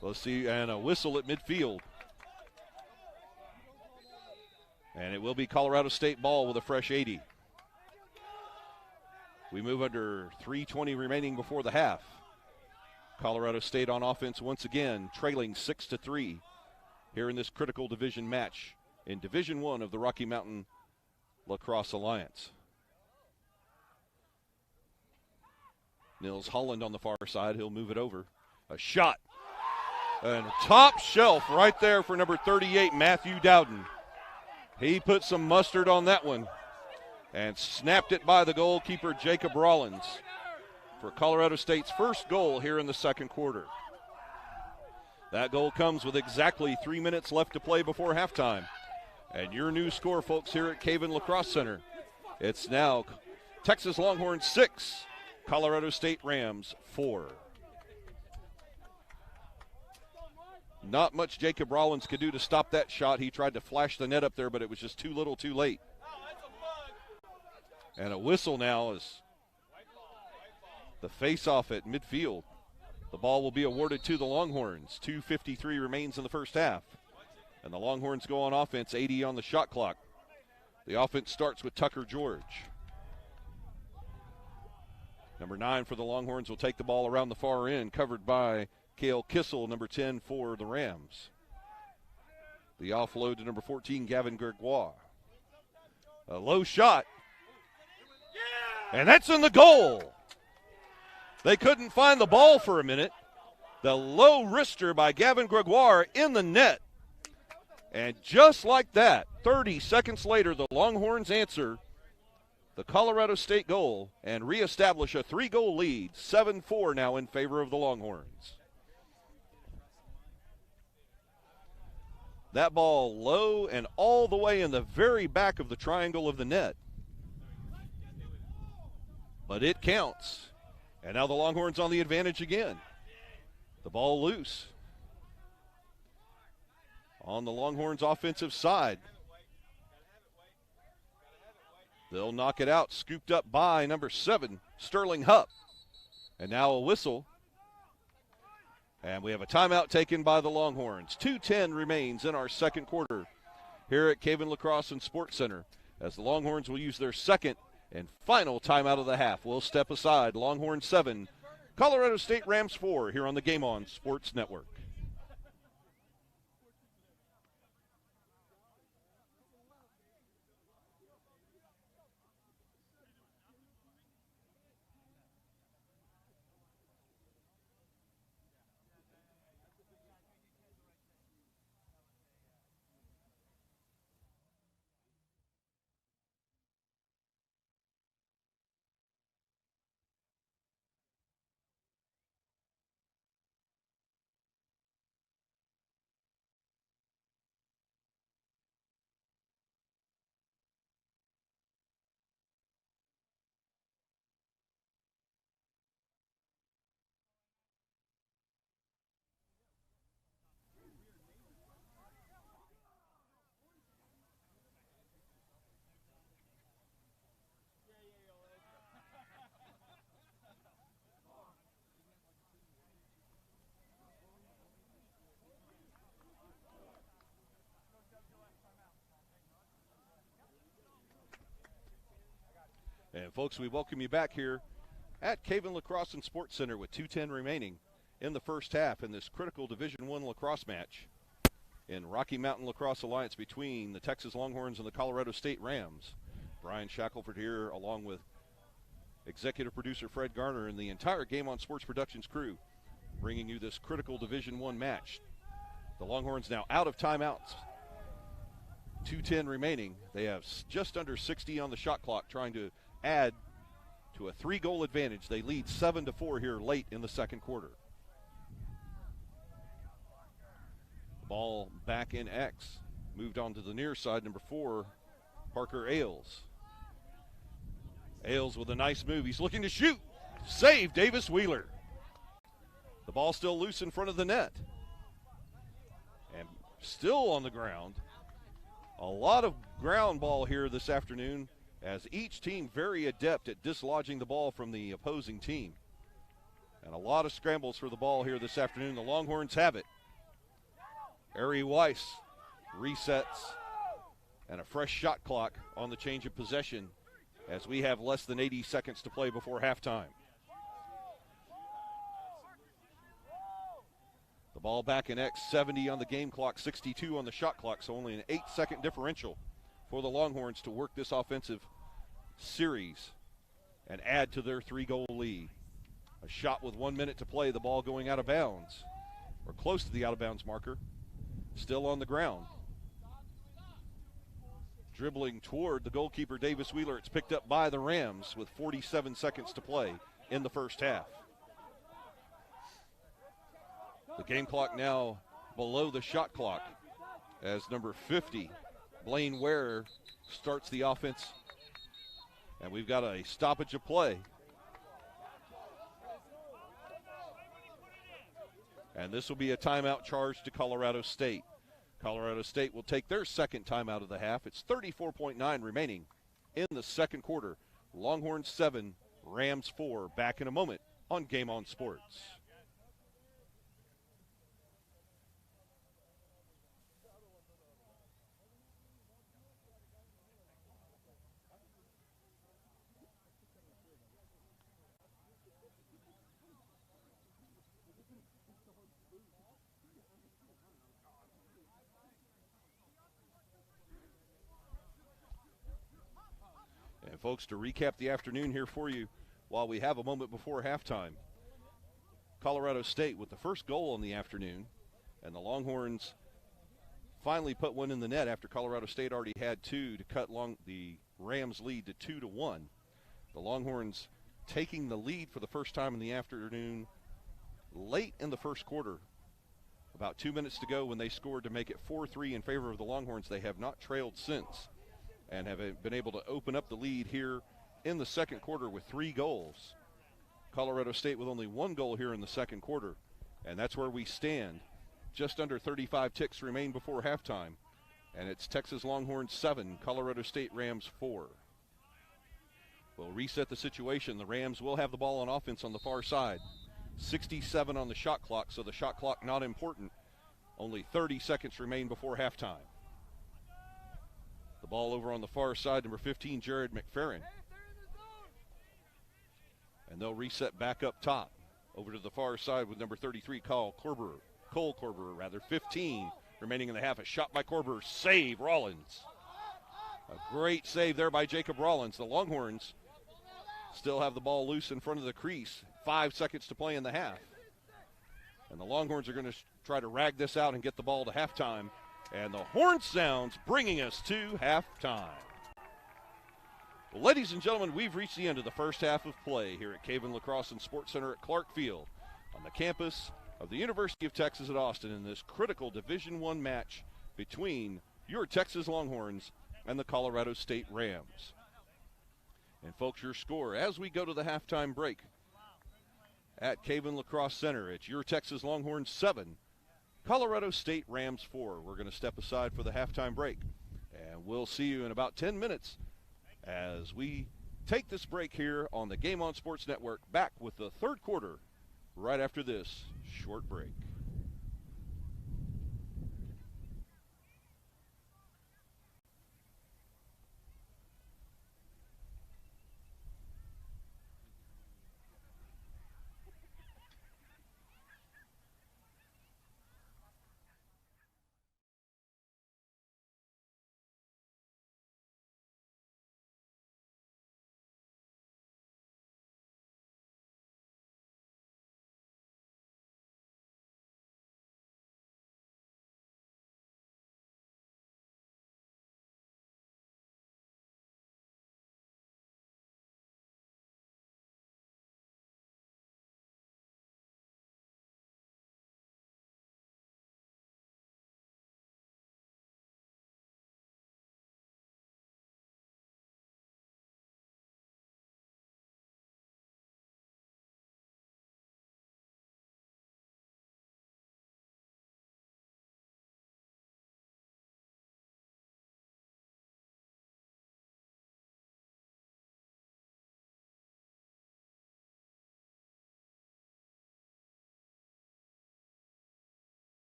Let's see, and a whistle at midfield. And it will be Colorado State ball with a fresh 80. We move under 3:20 remaining before the half. Colorado State on offense once again, trailing 6-3 here in this critical division match in Division I of the Rocky Mountain Lacrosse Alliance. Nils Holland on the far side. He'll move it over. A shot. And top shelf right there for number 38, Matthew Dowden. He put some mustard on that one and snapped it by the goalkeeper, Jacob Rollins, for Colorado State's first goal here in the second quarter. That goal comes with exactly 3 minutes left to play before halftime. And your new score, folks, here at Caven Lacrosse Center, it's now Texas Longhorns 6, Colorado State Rams 4. Not much Jacob Rollins could do to stop that shot. He tried to flash the net up there, but it was just too little too late. And a whistle now as the face-off at midfield. The ball will be awarded to the Longhorns. 2:53 remains in the first half. And the Longhorns go on offense, 80 on the shot clock. The offense starts with Tucker George. Number 9 for the Longhorns will take the ball around the far end, covered by Cale Kissel, number 10 for the Rams. The offload to number 14, Gavin Gregoire. A low shot. And that's in the goal. They couldn't find the ball for a minute. The low wrister by Gavin Gregoire in the net. And just like that, 30 seconds later, the Longhorns answer the Colorado State goal and reestablish a 3-goal lead, 7-4 now in favor of the Longhorns. That ball low and all the way in the very back of the triangle of the net. But it counts. And now the Longhorns on the advantage again. The ball loose. On the Longhorns' offensive side. They'll knock it out, scooped up by number 7, Sterling Hupp. And now a whistle. And we have a timeout taken by the Longhorns. 2:10 remains in our second quarter here at Caven Lacrosse and Sports Center, as the Longhorns will use their second and final timeout of the half. We'll step aside. Longhorns 7, Colorado State Rams 4 here on the Game On Sports Network. And folks, we welcome you back here at Caven Lacrosse and Sports Center with 2:10 remaining in the first half in this critical Division I lacrosse match in Rocky Mountain Lacrosse Alliance between the Texas Longhorns and the Colorado State Rams. Brian Shackelford here along with executive producer Fred Garner and the entire Game On Sports Productions crew bringing you this critical Division I match. The Longhorns now out of timeouts. 2:10 remaining. They have just under 60 on the shot clock, trying to add to a 3-goal advantage. They lead 7-4 here late in the second quarter. The ball back in X. Moved on to the near side, number 4, Parker Ailes. Ailes with a nice move. He's looking to shoot. Save Davis Wheeler. The ball still loose in front of the net. And still on the ground. A lot of ground ball here this afternoon as each team very adept at dislodging the ball from the opposing team. And a lot of scrambles for the ball here this afternoon. The Longhorns have it. Ari Weiss resets and a fresh shot clock on the change of possession as we have less than 80 seconds to play before halftime. The ball back in X, 70 on the game clock, 62 on the shot clock, so only an 8-second differential for the Longhorns to work this offensive series and add to their 3-goal lead. A shot with 1 minute to play, the ball going out of bounds, or close to the out-of-bounds marker, still on the ground. Dribbling toward the goalkeeper, Davis Wheeler. It's picked up by the Rams with 47 seconds to play in the first half. The game clock now below the shot clock as number 50, Blaine Ware, starts the offense. And we've got a stoppage of play. And this will be a timeout charge to Colorado State. Colorado State will take their second timeout of the half. It's 34.9 remaining in the second quarter. Longhorns 7, Rams 4. Back in a moment on Game On Sports. And folks, to recap the afternoon here for you while we have a moment before halftime. Colorado State with the first goal in the afternoon, and the Longhorns finally put one in the net after Colorado State already had 2 to cut the Rams' lead to 2-1. The Longhorns taking the lead for the first time in the afternoon late in the first quarter. About 2 minutes to go when they scored to make it 4-3 in favor of the Longhorns. They have not trailed since and have been able to open up the lead here in the second quarter with 3 goals. Colorado State with only 1 goal here in the second quarter, and that's where we stand. Just under 35 ticks remain before halftime, and it's Texas Longhorns 7, Colorado State Rams 4. We'll reset the situation. The Rams will have the ball on offense on the far side. 67 on the shot clock, so the shot clock not important. Only 30 seconds remain before halftime. The ball over on the far side, number 15, Jared McFerrin. And they'll reset back up top. Over to the far side with number 33, Cole Corberer, 15 remaining in the half. A shot by Corberer, save Rollins. A great save there by Jacob Rollins. The Longhorns still have the ball loose in front of the crease. 5 seconds to play in the half. And the Longhorns are going to try to rag this out and get the ball to halftime. And the horn sounds bringing us to halftime. Well, ladies and gentlemen, we've reached the end of the first half of play here at Caven Lacrosse and Sports Center at Clark Field on the campus of the University of Texas at Austin in this critical Division I match between your Texas Longhorns and the Colorado State Rams. And folks, your score as we go to the halftime break at Caven Lacrosse Center, it's your Texas Longhorns 7, Colorado State Rams 4. We're going to step aside for the halftime break, and we'll see you in about 10 minutes as we take this break here on the Game On Sports Network, back with the third quarter right after this short break.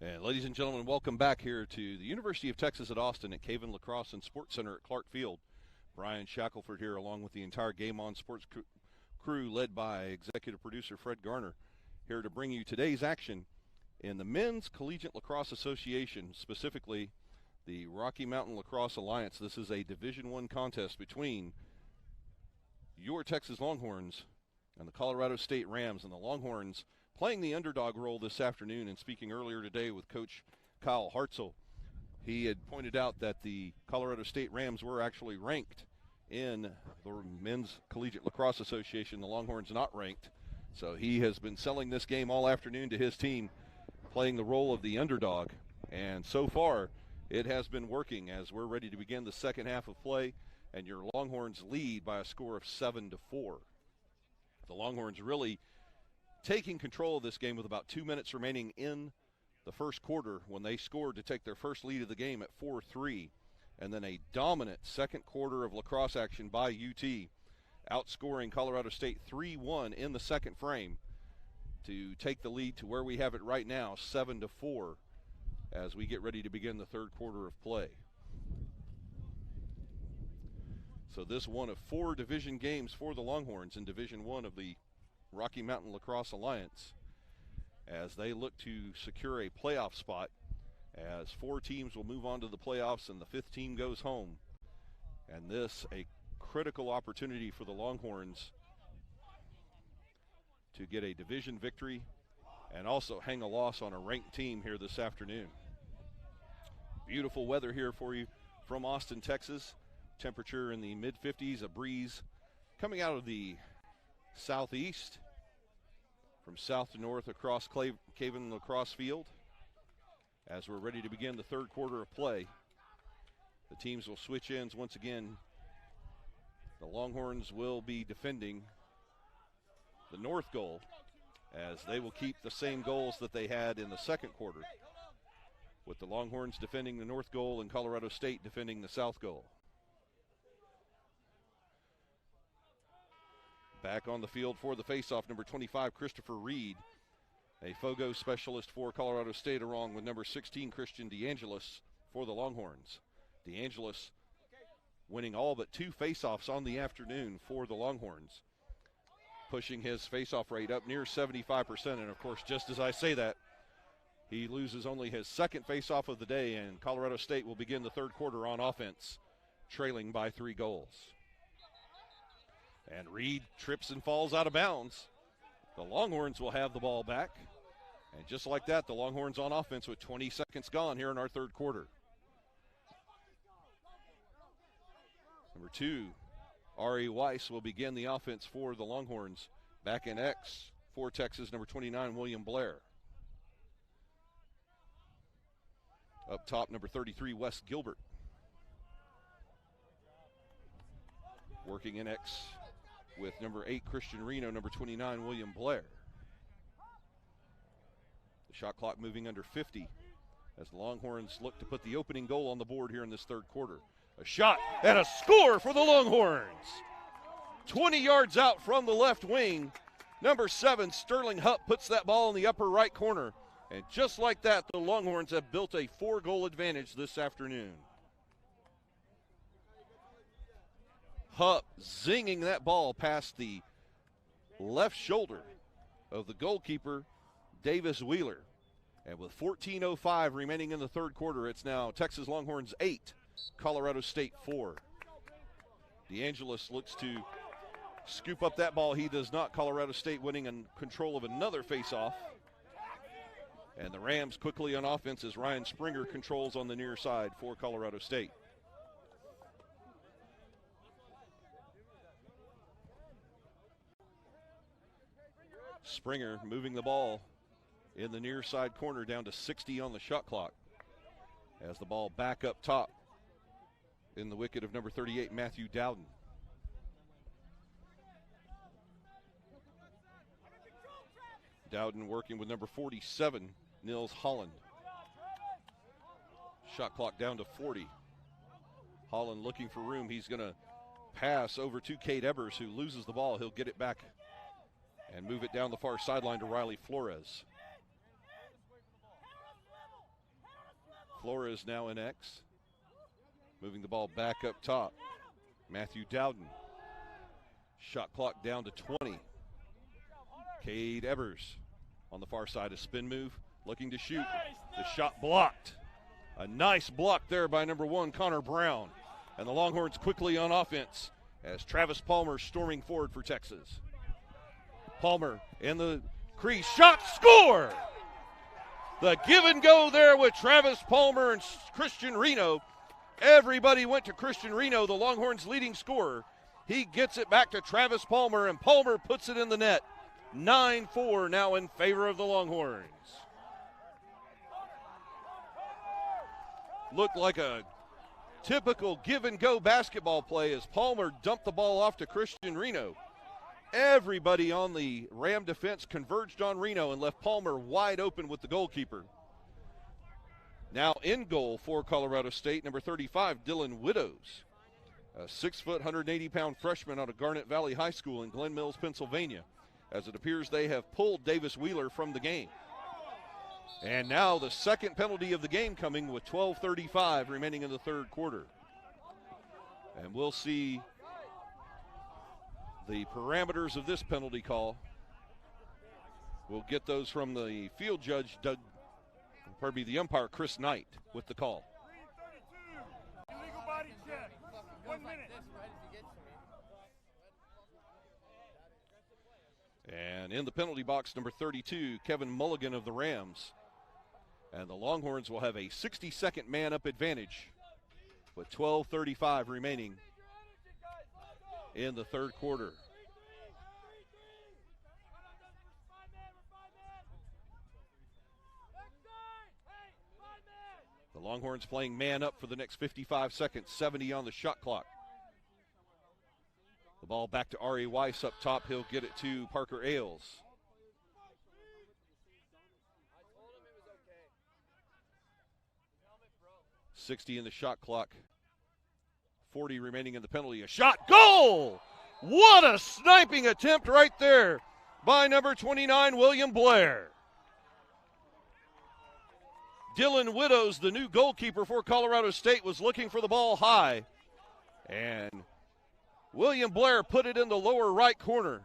And ladies and gentlemen, welcome back here to the University of Texas at Austin at Caven Lacrosse and Sports Center at Clark Field. Brian Shackelford here along with the entire Game On Sports crew led by executive producer Fred Garner, here to bring you today's action in the Men's Collegiate Lacrosse Association, specifically the Rocky Mountain Lacrosse Alliance. This is a Division I contest between your Texas Longhorns and the Colorado State Rams, and the Longhorns playing the underdog role this afternoon. And speaking earlier today with Coach Kyle Hartzell, he had pointed out that the Colorado State Rams were actually ranked in the Men's Collegiate Lacrosse Association. The Longhorns not ranked. So he has been selling this game all afternoon to his team, playing the role of the underdog. And so far, it has been working as we're ready to begin the second half of play, and your Longhorns lead by a score of 7-4. The Longhorns really taking control of this game with about 2 minutes remaining in the first quarter when they scored to take their first lead of the game at 4-3. And then a dominant second quarter of lacrosse action by UT, outscoring Colorado State 3-1 in the second frame to take the lead to where we have it right now, 7-4, as we get ready to begin the third quarter of play. So this one of 4 division games for the Longhorns in Division I of the Rocky Mountain Lacrosse Alliance, as they look to secure a playoff spot, as 4 teams will move on to the playoffs and the 5th team goes home. And this a critical opportunity for the Longhorns to get a division victory and also hang a loss on a ranked team here this afternoon. Beautiful weather here for you from Austin, Texas. Temperature in the mid-50s, a breeze coming out of the southeast from south to north across Caven Lacrosse Field. As we're ready to begin the third quarter of play, the teams will switch ends once again. The Longhorns will be defending the north goal, as they will keep the same goals that they had in the second quarter, with the Longhorns defending the north goal and Colorado State defending the south goal. Back on the field for the faceoff, number 25, Christopher Reed, a Fogo specialist for Colorado State, along with number 16, Christian Deangelis for the Longhorns. Deangelis winning all but 2 faceoffs on the afternoon for the Longhorns, pushing his faceoff rate up near 75%. And of course, just as I say that, he loses only his second faceoff of the day, and Colorado State will begin the third quarter on offense, trailing by 3 goals. And Reed trips and falls out of bounds. The Longhorns will have the ball back. And just like that, the Longhorns on offense with 20 seconds gone here in our third quarter. Number 2, Ari Weiss will begin the offense for the Longhorns. Back in X for Texas, number 29, William Blair. Up top, number 33, Wes Gilbert. Working in X with number 8, Christian Reno, number 29, William Blair. The shot clock moving under 50 as the Longhorns look to put the opening goal on the board here in this third quarter. A shot and a score for the Longhorns. 20 yards out from the left wing, number 7, Sterling Hupp, puts that ball in the upper right corner. And just like that, the Longhorns have built a 4-goal advantage this afternoon. Hupp zinging that ball past the left shoulder of the goalkeeper, Davis Wheeler. And with 14:05 remaining in the third quarter, it's now Texas Longhorns 8, Colorado State 4. Deangelis looks to scoop up that ball. He does not. Colorado State winning in control of another faceoff. And the Rams quickly on offense as Ryan Springer controls on the near side for Colorado State. Springer moving the ball in the near side corner down to 60 on the shot clock, as the ball back up top in the wicket of number 38, Matthew Dowden. Dowden working with number 47, Nils Holland. Shot clock down to 40. Holland looking for room. He's going to pass over to Cade Ebers, who loses the ball. He'll get it back and move it down the far sideline to Riley Flores. Flores now in X. Moving the ball back up top. Matthew Dowden. Shot clock down to 20. Cade Evers on the far side, a spin move, looking to shoot. The shot blocked. A nice block there by number 1, Connor Brown. And the Longhorns quickly on offense as Travis Palmer storming forward for Texas. Palmer in the crease, shot, score! The give and go there with Travis Palmer and Christian Reno. Everybody went to Christian Reno, the Longhorns' leading scorer. He gets it back to Travis Palmer, and Palmer puts it in the net. 9-4 now in favor of the Longhorns. Looked like a typical give-and-go basketball play as Palmer dumped the ball off to Christian Reno. Everybody on the Ram defense converged on Reno and left Palmer wide open with the goalkeeper. Now in goal for Colorado State, number 35, Dylan Widows, a 6-foot, 180-pound freshman out of Garnet Valley High School in Glen Mills, Pennsylvania, as it appears they have pulled Davis Wheeler from the game. And now the second penalty of the game coming with 12:35 remaining in the third quarter. And we'll see the parameters of this penalty call. We'll get those from the field judge, the umpire, Chris Knight, with the call. Illegal body check. 1 minute. And in the penalty box, number 32, Kevin Mulligan of the Rams. And the Longhorns will have a 60-second man-up advantage with 12:35 remaining in the third quarter. The Longhorns playing man up for the next 55 seconds, 70 on the shot clock. The ball back to Ari Weiss up top. He'll get it to Parker Ailes. .60 in the shot clock. 40 remaining in the penalty. A shot, goal! What a sniping attempt right there by number 29, William Blair. Dylan Widows, the new goalkeeper for Colorado State, was looking for the ball high. And William Blair put it in the lower right corner.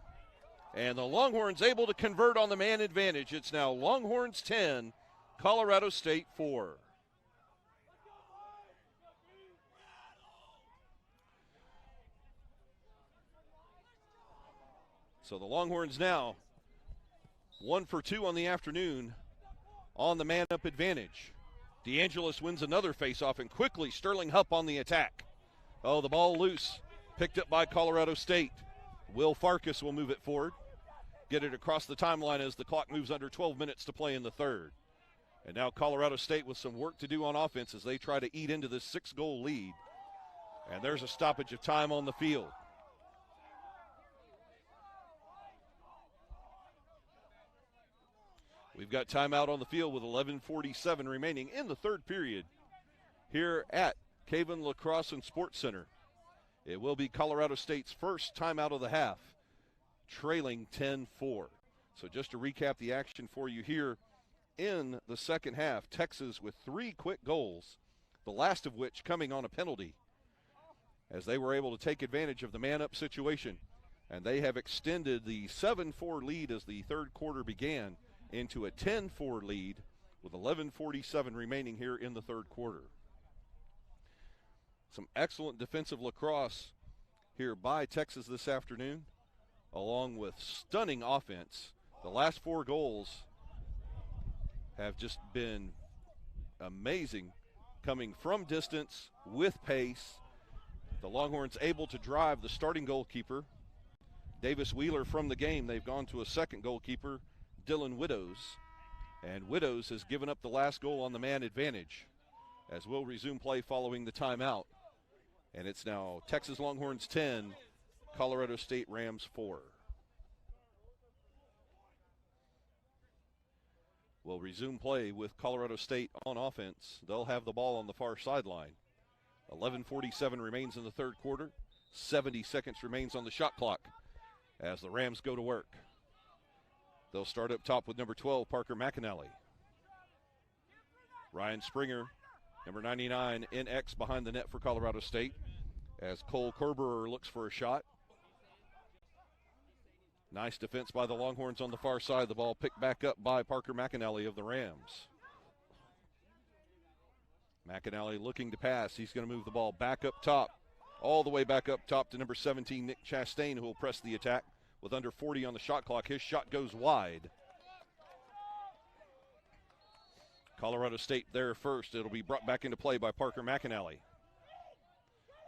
And the Longhorns able to convert on the man advantage. It's now Longhorns 10, Colorado State 4. So the Longhorns now 1 for 2 on the afternoon on the man-up advantage. Deangelis wins another face-off, and quickly Sterling Hupp on the attack. Oh, the ball loose. Picked up by Colorado State. Will Farkas will move it forward. Get it across the timeline as the clock moves under 12 minutes to play in the third. And now Colorado State with some work to do on offense as they try to eat into this 6-goal lead. And there's a stoppage of time on the field. We've got timeout on the field with 11:47 remaining in the third period here at Caven Lacrosse and Sports Center. It will be Colorado State's first timeout of the half, trailing 10-4. So just to recap the action for you here in the second half, Texas with 3 quick goals, the last of which coming on a penalty, as they were able to take advantage of the man-up situation. And they have extended the 7-4 lead as the third quarter began into a 10-4 lead with 11:47 remaining here in the third quarter. Some excellent defensive lacrosse here by Texas this afternoon, along with stunning offense. The last 4 goals have just been amazing, coming from distance with pace. The Longhorns able to drive the starting goalkeeper, Davis Wheeler, from the game. They've gone to a second goalkeeper, Dylan Widows, and Widows has given up the last goal on the man advantage, as we'll resume play following the timeout. And it's now Texas Longhorns 10, Colorado State Rams 4. We'll resume play with Colorado State on offense. They'll have the ball on the far sideline. 11:47 remains in the third quarter. 70 seconds remains on the shot clock as the Rams go to work. They'll start up top with number 12, Parker McAnally. Ryan Springer Number 99 in X behind the net for Colorado State as Cole Kerberer looks for a shot. Nice defense by the Longhorns on the far side. The ball picked back up by Parker McAnally of the Rams. McAnally looking to pass. He's going to move the ball back up top, all the way back up top to number 17, Nick Chastain, who will press the attack with under 40 on the shot clock. His shot goes wide. Colorado State there first. It'll be brought back into play by Parker McAnally.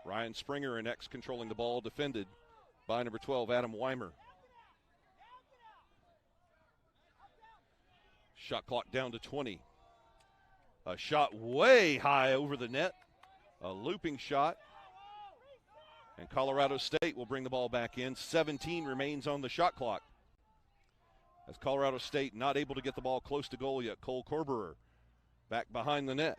Ryan Springer in X controlling the ball, defended by number 12, Adam Weimer. Shot clock down to 20. A shot way high over the net. A looping shot. And Colorado State will bring the ball back in. 17 remains on the shot clock. As Colorado State not able to get the ball close to goal yet. Cole Kerberer back behind the net.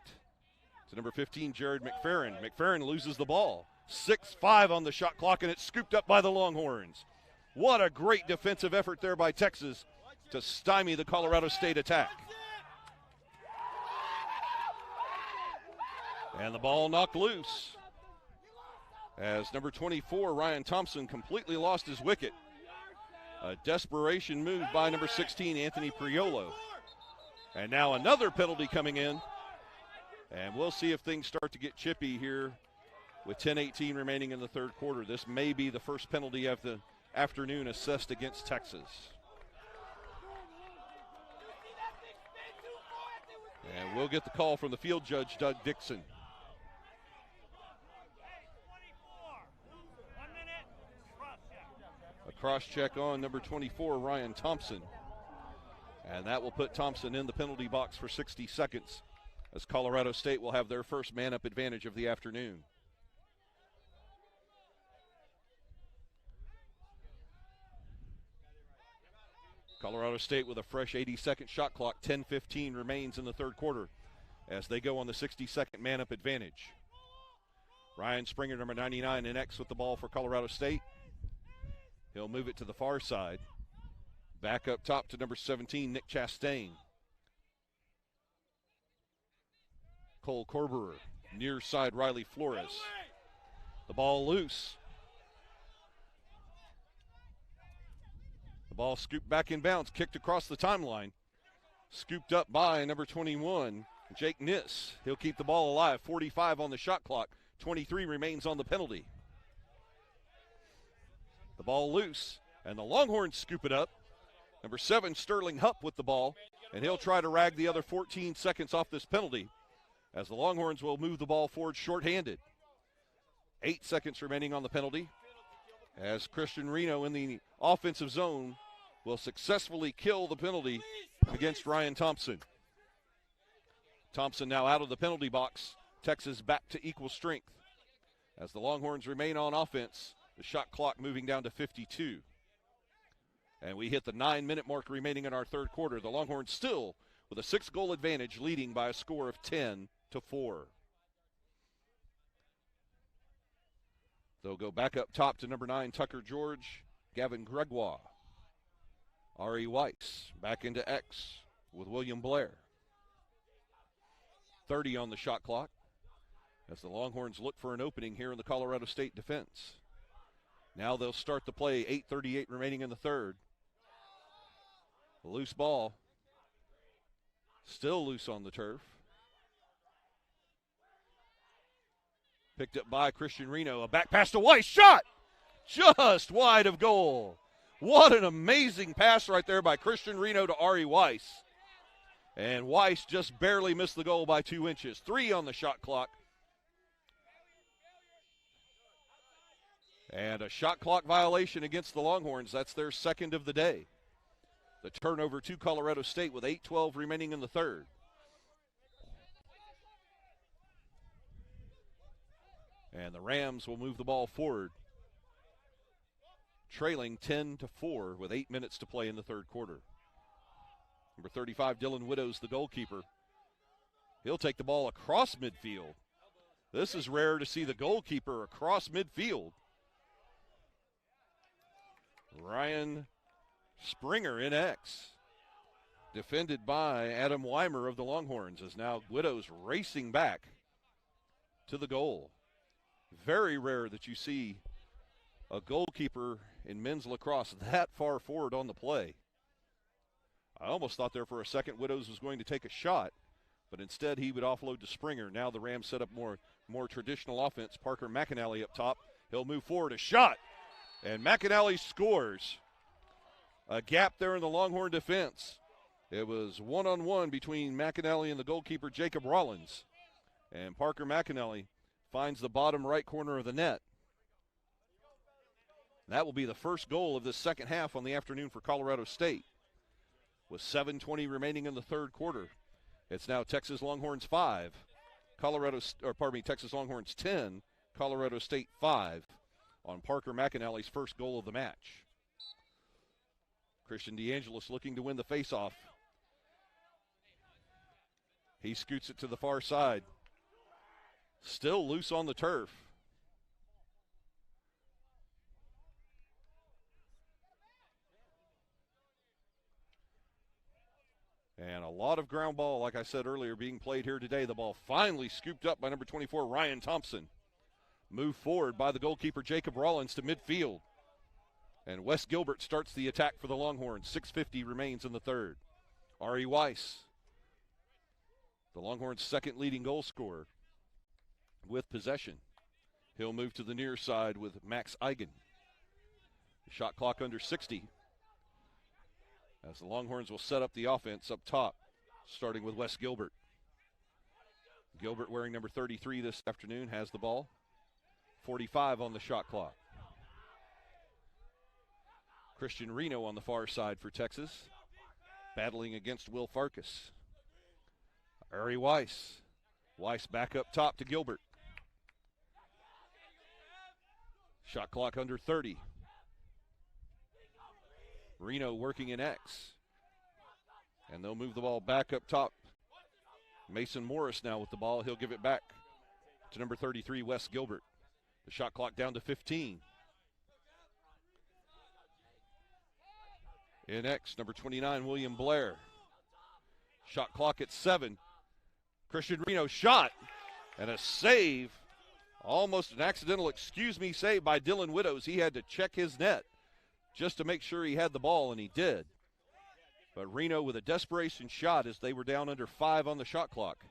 To number 15, Jared McFerrin. McFerrin loses the ball. 6-5 on the shot clock, and it's scooped up by the Longhorns. What a great defensive effort there by Texas to stymie the Colorado State attack. And the ball knocked loose as number 24, Ryan Thompson, completely lost his wicket. A desperation move by number 16, Anthony Priolo. And now another penalty coming in. And we'll see if things start to get chippy here with 10:18 remaining in the third quarter. This may be the first penalty of the afternoon assessed against Texas. And we'll get the call from the field judge, Doug Dixon. A cross check on number 24, Ryan Thompson. And that will put Thompson in the penalty box for 60 seconds as Colorado State will have their first man-up advantage of the afternoon. Colorado State with a fresh 80-second shot clock. 10:15 remains in the third quarter as they go on the 60-second man-up advantage. Ryan Springer, number 99 in X with the ball for Colorado State. He'll move it to the far side. Back up top to number 17, Nick Chastain. Cole Kerberer, near side Riley Flores. The ball loose. The ball scooped back in bounds, kicked across the timeline. Scooped up by number 21, Jake Niss. He'll keep the ball alive. 45 on the shot clock. 23 remains on the penalty. The ball loose, and the Longhorns scoop it up. Number 7, Sterling Hupp with the ball, and he'll try to rag the other 14 seconds off this penalty as the Longhorns will move the ball forward shorthanded. 8 seconds remaining on the penalty as Christian Reno in the offensive zone will successfully kill the penalty against Ryan Thompson. Thompson now out of the penalty box. Texas back to equal strength as the Longhorns remain on offense. The shot clock moving down to 52. And we hit the 9-minute mark remaining in our third quarter. The Longhorns still with a 6-goal advantage, leading by a score of 10-4. They'll go back up top to number 9, Tucker George, Gavin Gregoire. Ari Weiss back into X with William Blair. 30 on the shot clock as the Longhorns look for an opening here in the Colorado State defense. Now they'll start the play. 8:38 remaining in the third. A loose ball. Still loose on the turf. Picked up by Christian Reno. A back pass to Weiss. Shot! Just wide of goal. What an amazing pass right there by Christian Reno to Ari Weiss. And Weiss just barely missed the goal by 2 inches. 3 on the shot clock. And a shot clock violation against the Longhorns. That's their second of the day. The turnover to Colorado State with 8:12 remaining in the third. And the Rams will move the ball forward, trailing 10-4 with 8 minutes to play in the third quarter. Number 35, Dylan Widows, the goalkeeper. He'll take the ball across midfield. This is rare to see the goalkeeper across midfield. Ryan Springer in X. Defended by Adam Weimer of the Longhorns, as now Widows racing back. to the goal. Very rare that you see a goalkeeper in men's lacrosse that far forward on the play. I almost thought there for a second Widows was going to take a shot, but instead he would offload to Springer. Now the Rams set up more traditional offense. Parker McAnally up top. He'll move forward, a shot, and McAnally scores. A gap there in the Longhorn defense. It was one-on-one between McAnally and the goalkeeper, Jacob Rollins. And Parker McAnally finds the bottom right corner of the net. That will be the first goal of this second half on the afternoon for Colorado State. With 7:20 remaining in the third quarter, it's now Texas Longhorns 5, Texas Longhorns 10, Colorado State 5 on Parker McAnally's first goal of the match. Christian Deangelis looking to win the faceoff. He scoots it to the far side. Still loose on the turf. And a lot of ground ball, like I said earlier, being played here today. The ball finally scooped up by number 24, Ryan Thompson. Moved forward by the goalkeeper, Jacob Rollins, to midfield. And Wes Gilbert starts the attack for the Longhorns. 6:50 remains in the third. Ari Weiss, the Longhorns' second leading goal scorer, with possession. He'll move to the near side with Max Eigen. The shot clock under 60. As the Longhorns will set up the offense up top, starting with Wes Gilbert. Gilbert, wearing number 33 this afternoon, has the ball. 45 on the shot clock. Christian Reno on the far side for Texas, battling against Will Farkas. Ari Weiss. Weiss back up top to Gilbert. Shot clock under 30. Reno working in X. And they'll move the ball back up top. Mason Morris now with the ball. He'll give it back to number 33, Wes Gilbert. The shot clock down to 15. In X, number 29, William Blair. Shot clock at 7. Christian Reno shot. And a save. Almost an accidental save by Dylan Widows. He had to check his net just to make sure he had the ball, and he did. But Reno with a desperation shot as they were down under 5 on the shot clock.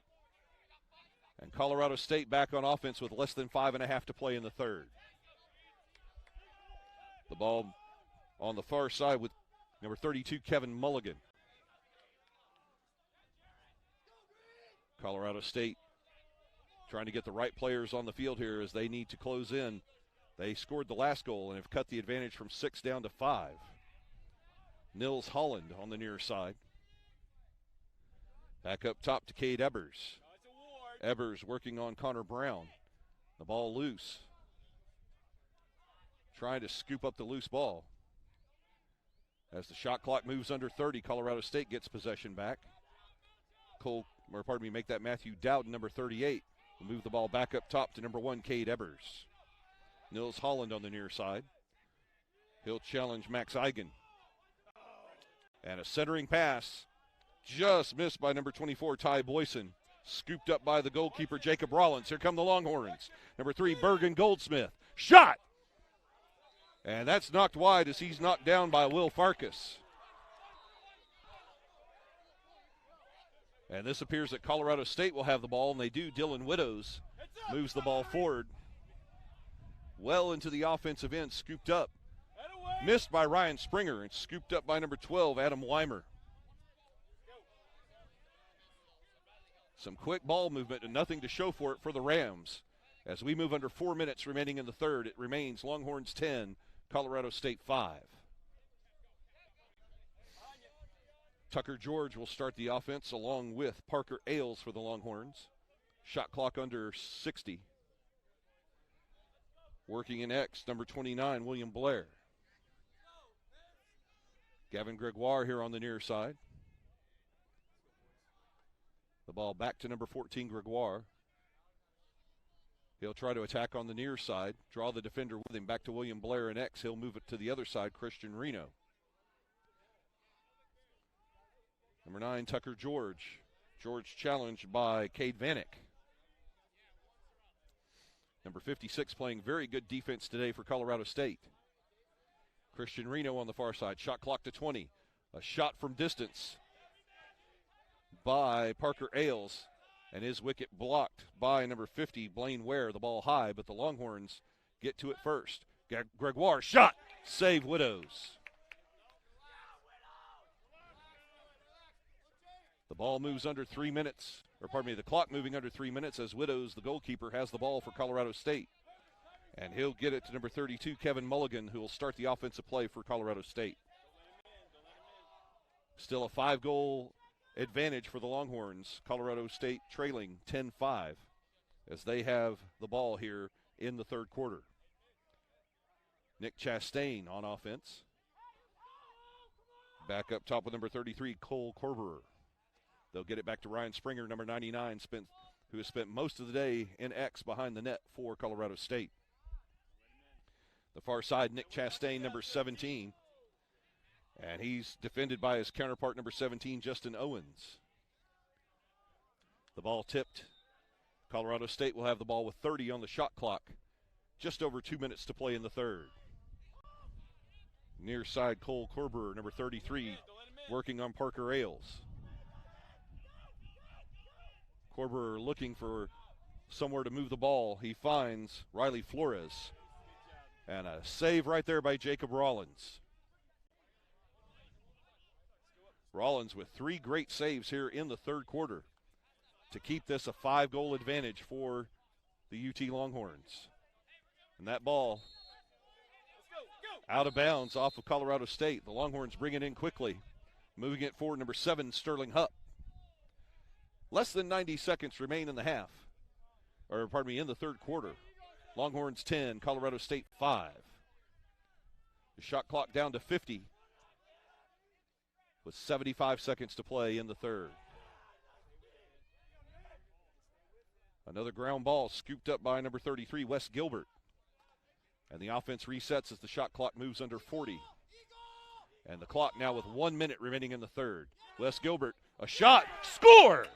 And Colorado State back on offense with less than 5.5 to play in the third. The ball on the far side with number 32, Kevin Mulligan. Colorado State trying to get the right players on the field here as they need to close in. They scored the last goal and have cut the advantage from 6 down to 5. Nils Holland on the near side. Back up top to Cade Ebers. Ebers working on Connor Brown. The ball loose. Trying to scoop up the loose ball. As the shot clock moves under 30, Colorado State gets possession back. Make that Matthew Dowden, number 38. Will move the ball back up top to number 1, Cade Ebers. Nils Holland on the near side. He'll challenge Max Eigen. And a centering pass just missed by number 24, Ty Boyson. Scooped up by the goalkeeper, Jacob Rollins. Here come the Longhorns. Number 3, Bergen Goldsmith. Shot! And that's knocked wide as he's knocked down by Will Farkas. And this appears that Colorado State will have the ball, and they do. Dylan Widows moves the ball forward. Well into the offensive end, scooped up. Missed by Ryan Springer and scooped up by number 12, Adam Weimer. Some quick ball movement and nothing to show for it for the Rams. As we move under 4 minutes remaining in the third, it remains Longhorns 10, Colorado State 5. Tucker George will start the offense along with Parker Ailes for the Longhorns. Shot clock under 60. Working in X, number 29, William Blair. Gavin Gregoire here on the near side. The ball back to number 14, Gregoire. He'll try to attack on the near side, draw the defender with him back to William Blair in X. He'll move it to the other side, Christian Reno. Number 9, Tucker George. George challenged by Cade Vanek. Number 56 playing very good defense today for Colorado State. Christian Reno on the far side. Shot clock to 20. A shot from distance by Parker Ailes, and his wicket blocked by number 50, Blaine Ware. The ball high, but the Longhorns get to it first. Gregoire, shot, save Widows. The ball moves under 3 minutes, or pardon me, the clock moving under 3 minutes as Widows, the goalkeeper, has the ball for Colorado State. And he'll get it to number 32, Kevin Mulligan, who will start the offensive play for Colorado State. Still a 5-goal advantage for the Longhorns. Colorado State trailing 10-5 as they have the ball here in the third quarter. Nick Chastain on offense. Back up top with number 33, Cole Corberer. They'll get it back to Ryan Springer, number 99, who has spent most of the day in X behind the net for Colorado State. The far side, Nick Chastain, number 17. And he's defended by his counterpart, number 17, Justin Owens. The ball tipped. Colorado State will have the ball with 30 on the shot clock. Just over 2 minutes to play in the third. Near side, Cole Corberer, number 33, working on Parker Ailes. Corberer looking for somewhere to move the ball. He finds Riley Flores. And a save right there by Jacob Rollins. Rollins with 3 great saves here in the third quarter to keep this a 5-goal advantage for the UT Longhorns. And that ball out of bounds off of Colorado State. The Longhorns bring it in quickly. Moving it forward, number 7, Sterling Hupp. Less than 90 seconds remain in the half. Or, pardon me, in the third quarter. Longhorns 10, Colorado State 5. The shot clock down to 50 with 75 seconds to play in the third. Another ground ball scooped up by number 33, Wes Gilbert. And the offense resets as the shot clock moves under 40. And the clock now with 1 minute remaining in the third. Wes Gilbert, a shot, score!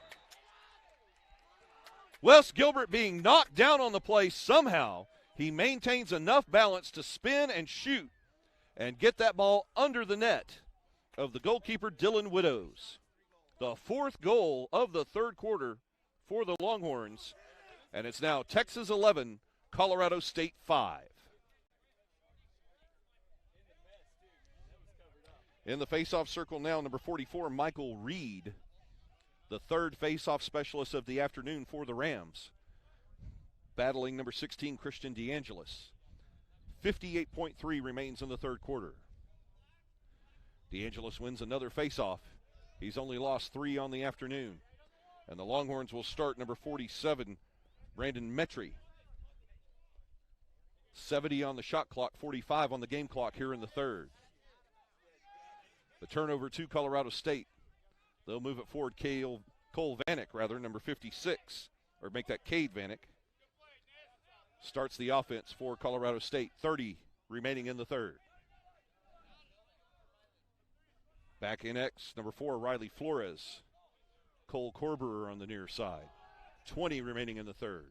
Wes Gilbert being knocked down on the play somehow. He maintains enough balance to spin and shoot and get that ball under the net of the goalkeeper, Dylan Widows. The 4th goal of the third quarter for the Longhorns. And it's now Texas 11, Colorado State 5. In the face-off circle now, number 44, Michael Reed, the third face-off specialist of the afternoon for the Rams. Battling number 16, Christian Deangelis. 58.3 remains in the third quarter. Deangelis wins another face-off. He's only lost 3 on the afternoon. And the Longhorns will start number 47, Brandon Metry. 70 on the shot clock, 45 on the game clock here in the third. The turnover to Colorado State. They'll move it forward, Cole Vanek, number 56, or make that Cade Vanek. Starts the offense for Colorado State, 30 remaining in the third. Back in X, number 4, Riley Flores. Cole Corberer on the near side. 20 remaining in the third.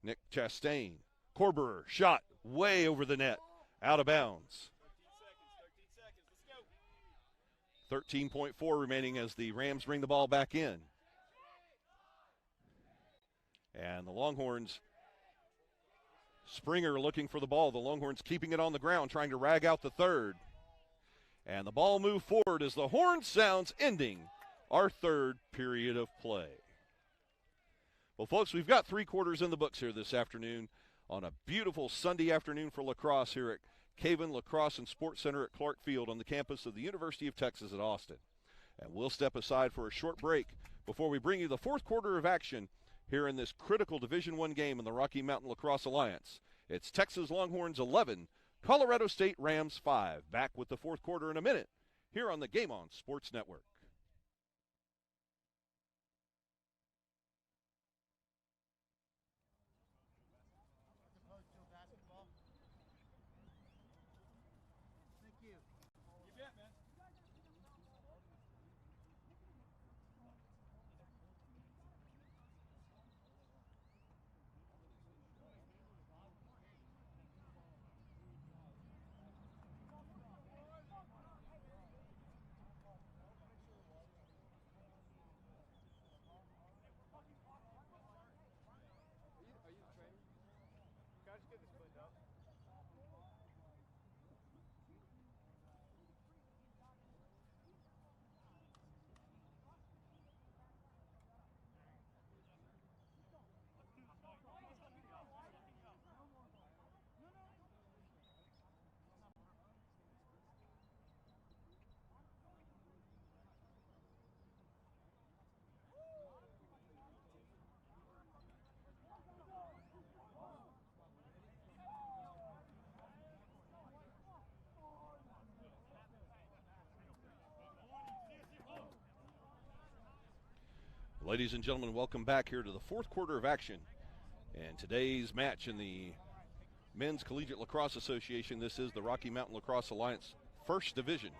Nick Chastain. Corberer, shot way over the net, out of bounds. 13.4 remaining as the Rams bring the ball back in. And the Longhorns, Springer looking for the ball. The Longhorns keeping it on the ground, trying to rag out the third. And the ball moved forward as the horn sounds, ending our third period of play. Well, folks, we've got 3 quarters in the books here this afternoon on a beautiful Sunday afternoon for lacrosse here at Caven Lacrosse and Sports Center at Clark Field on the campus of the University of Texas at Austin. And we'll step aside for a short break before we bring you the 4th quarter of action here in this critical Division I game in the Rocky Mountain Lacrosse Alliance. It's Texas Longhorns 11, Colorado State Rams 5. Back with the 4th quarter in a minute here on the Game On Sports Network. Ladies and gentlemen, welcome back here to the fourth quarter of action. And today's match in the Men's Collegiate Lacrosse Association, this is the Rocky Mountain Lacrosse Alliance First Division.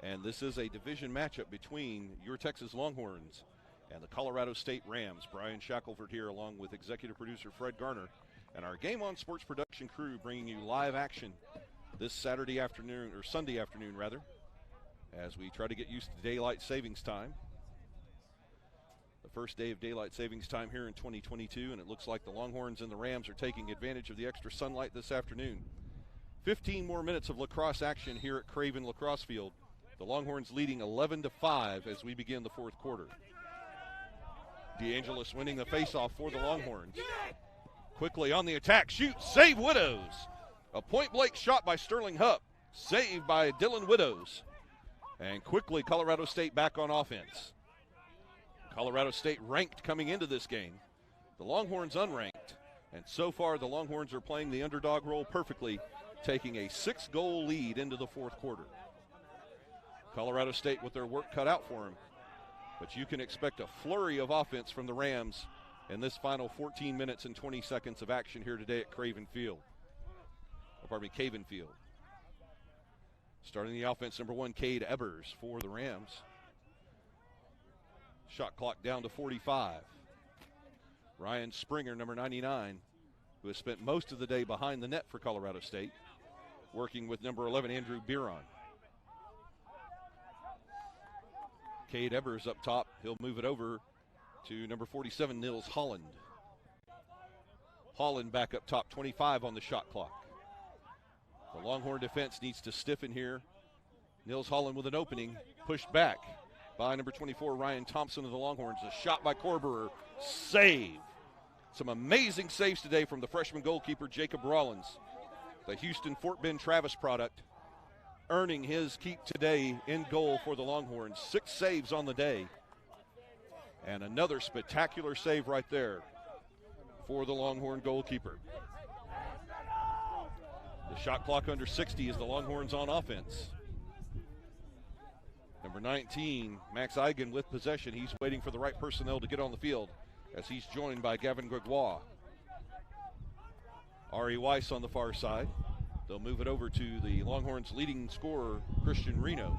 And this is a division matchup between your Texas Longhorns and the Colorado State Rams. Brian Shackelford here along with executive producer Fred Garner and our Game On Sports production crew bringing you live action this Sunday afternoon, as we try to get used to daylight savings time. The first day of daylight savings time here in 2022, and it looks like the Longhorns and the Rams are taking advantage of the extra sunlight this afternoon. 15 more minutes of lacrosse action here at Craven Lacrosse Field. The Longhorns leading 11-5 as we begin the fourth quarter. Deangelis winning the faceoff for the Longhorns. Quickly on the attack, shoots, save Widows. A point-blank shot by Sterling Hupp, saved by Dylan Widows. And quickly Colorado State back on offense. Colorado State ranked coming into this game. The Longhorns unranked. And so far the Longhorns are playing the underdog role perfectly, taking a 6-goal lead into the fourth quarter. Colorado State with their work cut out for them. But you can expect a flurry of offense from the Rams in this final 14 minutes and 20 seconds of action here today at Caven Field. Starting the offense, number 1, Cade Ebers for the Rams. Shot clock down to 45. Ryan Springer, number 99, who has spent most of the day behind the net for Colorado State, working with number 11, Andrew Biron. Cade Ebers up top. He'll move it over to number 47, Nils Holland. Holland back up top, 25 on the shot clock. The Longhorn defense needs to stiffen here. Nils Holland with an opening, pushed back by number 24, Ryan Thompson of the Longhorns. A shot by Corberer, save. Some amazing saves today from the freshman goalkeeper, Jacob Rollins, the Houston Fort Bend Travis product, earning his keep today in goal for the Longhorns. 6 saves on the day. And another spectacular save right there for the Longhorn goalkeeper. The shot clock under 60 as the Longhorns on offense. Number 19, Max Eigen with possession. He's waiting for the right personnel to get on the field as he's joined by Gavin Gregoire. Ari Weiss on the far side. They'll move it over to the Longhorns' leading scorer, Christian Reno.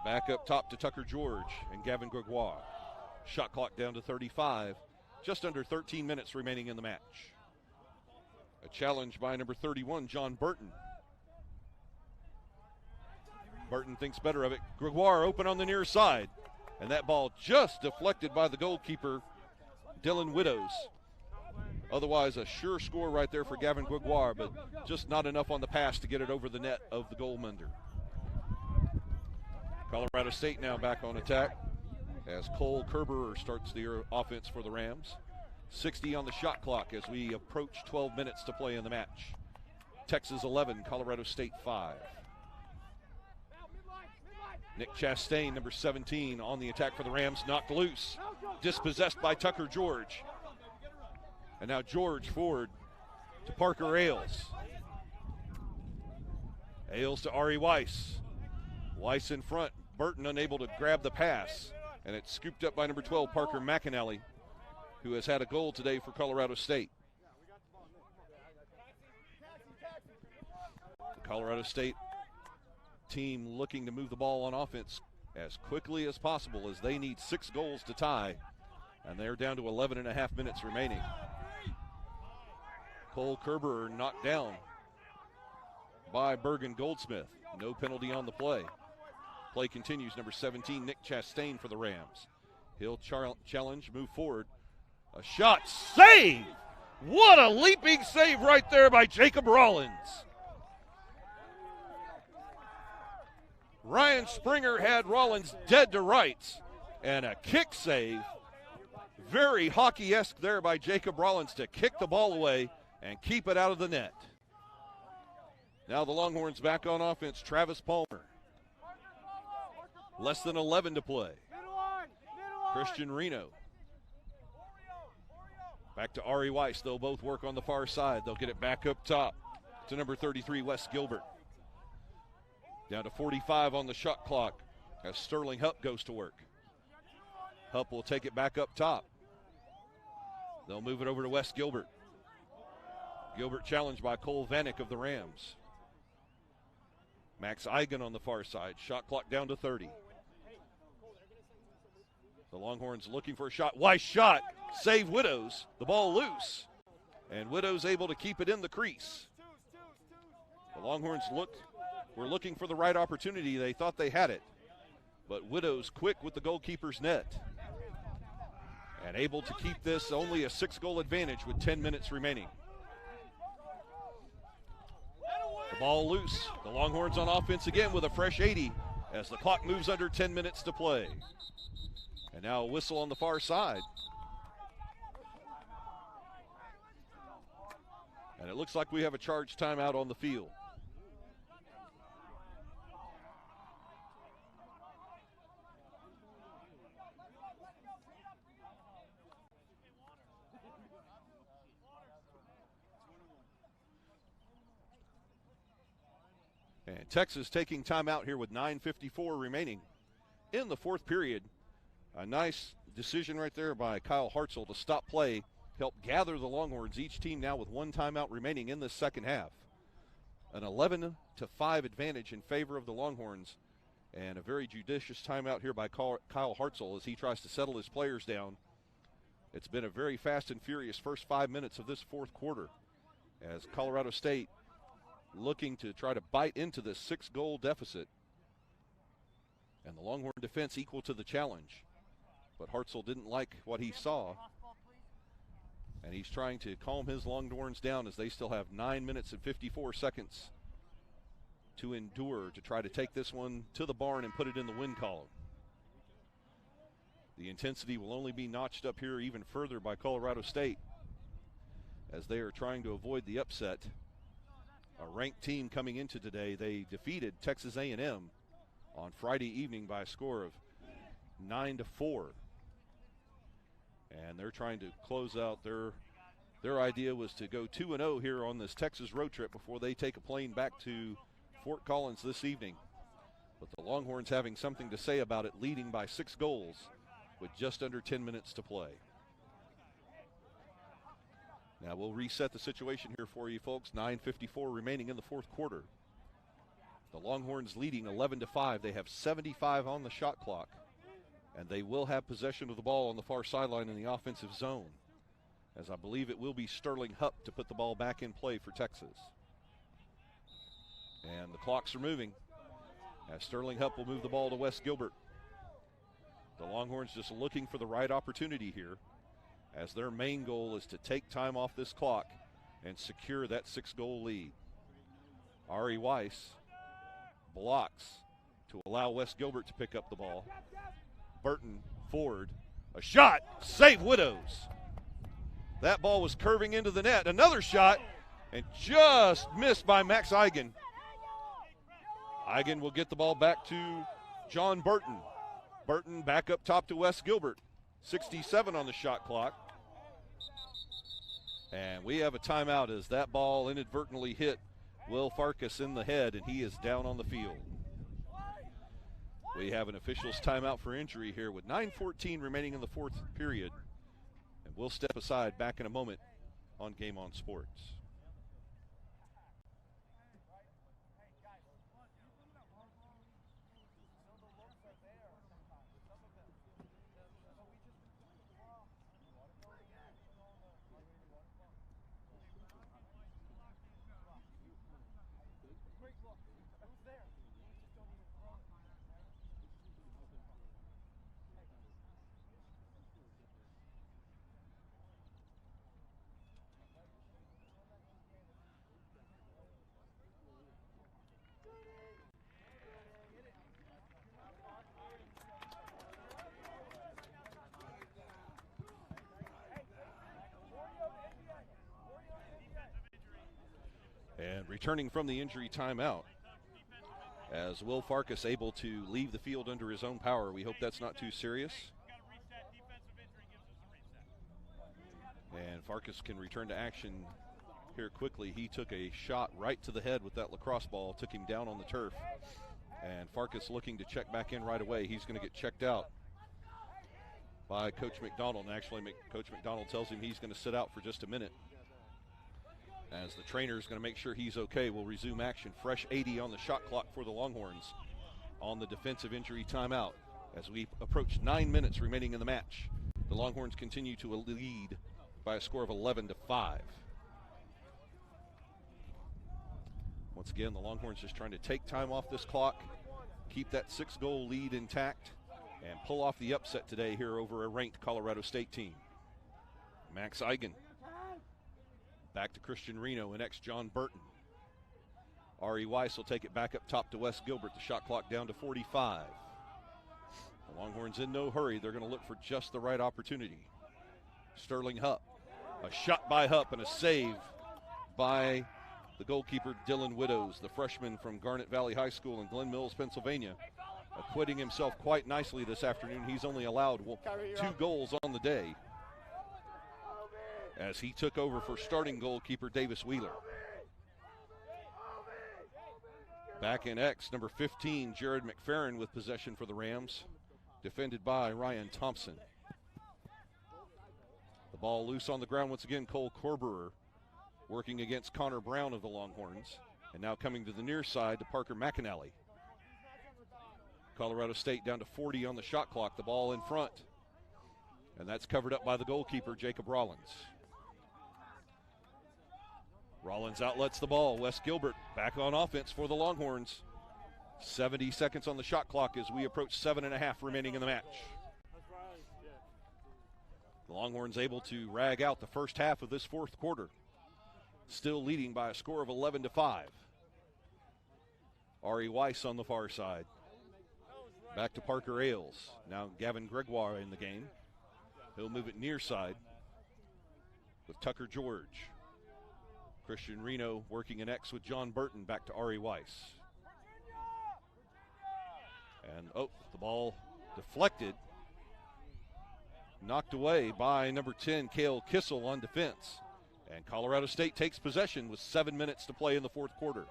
Back up top to Tucker George and Gavin Gregoire. Shot clock down to 35. Just under 13 minutes remaining in the match. A challenge by number 31, John Burton. Burton thinks better of it. Gregoire open on the near side. And that ball just deflected by the goalkeeper, Dylan Widows. Otherwise, a sure score right there for Gavin Gregoire, but just not enough on the pass to get it over the net of the goalmender. Colorado State now back on attack as Cole Kerberer starts the offense for the Rams. 60 on the shot clock as we approach 12 minutes to play in the match. Texas 11, Colorado State 5. Nick Chastain, number 17, on the attack for the Rams, knocked loose. Dispossessed by Tucker George. And now George forward to Parker Ailes. Ailes to Ari Weiss. Weiss in front. Burton unable to grab the pass. And it's scooped up by number 12, Parker McAnally, who has had a goal today for Colorado State. The Colorado State team looking to move the ball on offense as quickly as possible as they need 6 goals to tie. And they're down to 11 and a half minutes remaining. Cole Kerberer knocked down by Bergen Goldsmith. No penalty on the play. Play continues. Number 17, Nick Chastain for the Rams. He'll challenge, move forward. A shot, save! What a leaping save right there by Jacob Rollins. Ryan Springer had Rollins dead to rights. And a kick save. Very hockey-esque there by Jacob Rollins to kick the ball away and keep it out of the net. Now the Longhorns back on offense. Travis Palmer. Less than 11 to play. Christian Reno. Back to Ari Weiss. They'll both work on the far side. They'll get it back up top to number 33, Wes Gilbert. Down to 45 on the shot clock as Sterling Hupp goes to work. Hupp will take it back up top. They'll move it over to Wes Gilbert. Gilbert challenged by Cole Vanek of the Rams. Max Eigen on the far side. Shot clock down to 30. The Longhorns looking for a shot. Weiss shot. Save Widows. The ball loose. And Widows able to keep it in the crease. The Longhorns were looking for the right opportunity. They thought they had it. But Widows quick with the goalkeeper's net. And able to keep this only a 6-goal advantage with 10 minutes remaining. The ball loose. The Longhorns on offense again with a fresh 80 as the clock moves under 10 minutes to play. And now a whistle on the far side. And it looks like we have a charged timeout on the field. And Texas taking timeout here with 9:54 remaining in the fourth period. A nice decision right there by Kyle Hartzell to stop play, help gather the Longhorns. Each team now with one timeout remaining in the second half. An 11-5 advantage in favor of the Longhorns, and a very judicious timeout here by Kyle Hartzell as he tries to settle his players down. It's been a very fast and furious first 5 minutes of this fourth quarter as Colorado State looking to try to bite into this 6-goal deficit. And the Longhorn defense equal to the challenge. But Hartzell didn't like what he saw. And he's trying to calm his Longhorns down as they still have 9 minutes and 54 seconds to endure to try to take this one to the barn and put it in the win column. The intensity will only be notched up here even further by Colorado State as they are trying to avoid the upset. A ranked team coming into today, they defeated Texas A&M on Friday evening by a score of 9-4. And they're trying to close out their idea was to go 2-0 here on this Texas road trip before they take a plane back to Fort Collins this evening. But the Longhorns having something to say about it, leading by 6 goals with just under 10 minutes to play. Now we'll reset the situation here for you folks. 9:54 remaining in the fourth quarter. The Longhorns leading 11-5. They have 75 on the shot clock. And they will have possession of the ball on the far sideline in the offensive zone, as I believe it will be Sterling Hupp to put the ball back in play for Texas. And the clocks are moving as Sterling Hupp will move the ball to Wes Gilbert. The Longhorns just looking for the right opportunity here, as their main goal is to take time off this clock and secure that 6-goal lead. Ari Weiss blocks to allow Wes Gilbert to pick up the ball. Burton forward, a shot, save Widows. That ball was curving into the net. Another shot, and just missed by Max Eigen. Eigen will get the ball back to John Burton. Burton back up top to Wes Gilbert. 67 on the shot clock. And we have a timeout as that ball inadvertently hit Will Farkas in the head, and he is down on the field. We have an official's timeout for injury here with 9:14 remaining in the fourth period. And we'll step aside back in a moment on Game On Sports. And returning from the injury timeout, as Will Farkas able to leave the field under his own power. We hope that's not too serious. And Farkas can return to action here quickly. He took a shot right to the head with that lacrosse ball, took him down on the turf. And Farkas looking to check back in right away. He's going to get checked out by Coach McDonald. And actually, Coach McDonald tells him he's going to sit out for just a minute, as the trainer is going to make sure he's okay. We'll resume action. Fresh 80 on the shot clock for the Longhorns on the defensive injury timeout as we approach 9 minutes remaining in the match. The Longhorns continue to lead by a score of 11-5. Once again, the Longhorns just trying to take time off this clock, keep that 6-goal lead intact, and pull off the upset today here over a ranked Colorado State team. Max Eigen back to Christian Reno and John Burton. Ari Weiss will take it back up top to Wes Gilbert. The shot clock down to 45. The Longhorns in no hurry. They're going to look for just the right opportunity. Sterling Hupp. A shot by Hupp and a save by the goalkeeper Dylan Widows, the freshman from Garnet Valley High School in Glen Mills, Pennsylvania, acquitting himself quite nicely this afternoon. He's only allowed 2 goals on the day as he took over for starting goalkeeper Davis Wheeler. Back in X, number 15, Jared McFerrin with possession for the Rams, defended by Ryan Thompson. The ball loose on the ground once again. Cole Corberer working against Connor Brown of the Longhorns, and now coming to the near side to Parker McAnally. Colorado State down to 40 on the shot clock. The ball in front, and that's covered up by the goalkeeper, Jacob Rollins. Rollins outlets the ball. Wes Gilbert back on offense for the Longhorns. 70 seconds on the shot clock as we approach 7.5 remaining in the match. The Longhorns able to rag out the first half of this fourth quarter, still leading by a score of 11-5. Ari Weiss on the far side. Back to Parker Ailes. Now Gavin Gregoire in the game. He'll move it near side with Tucker George. Christian Reno working an X with John Burton. Back to Ari Weiss. And the ball deflected. Knocked away by number 10, Cale Kissel on defense. And Colorado State takes possession with 7 minutes to play in the fourth quarter.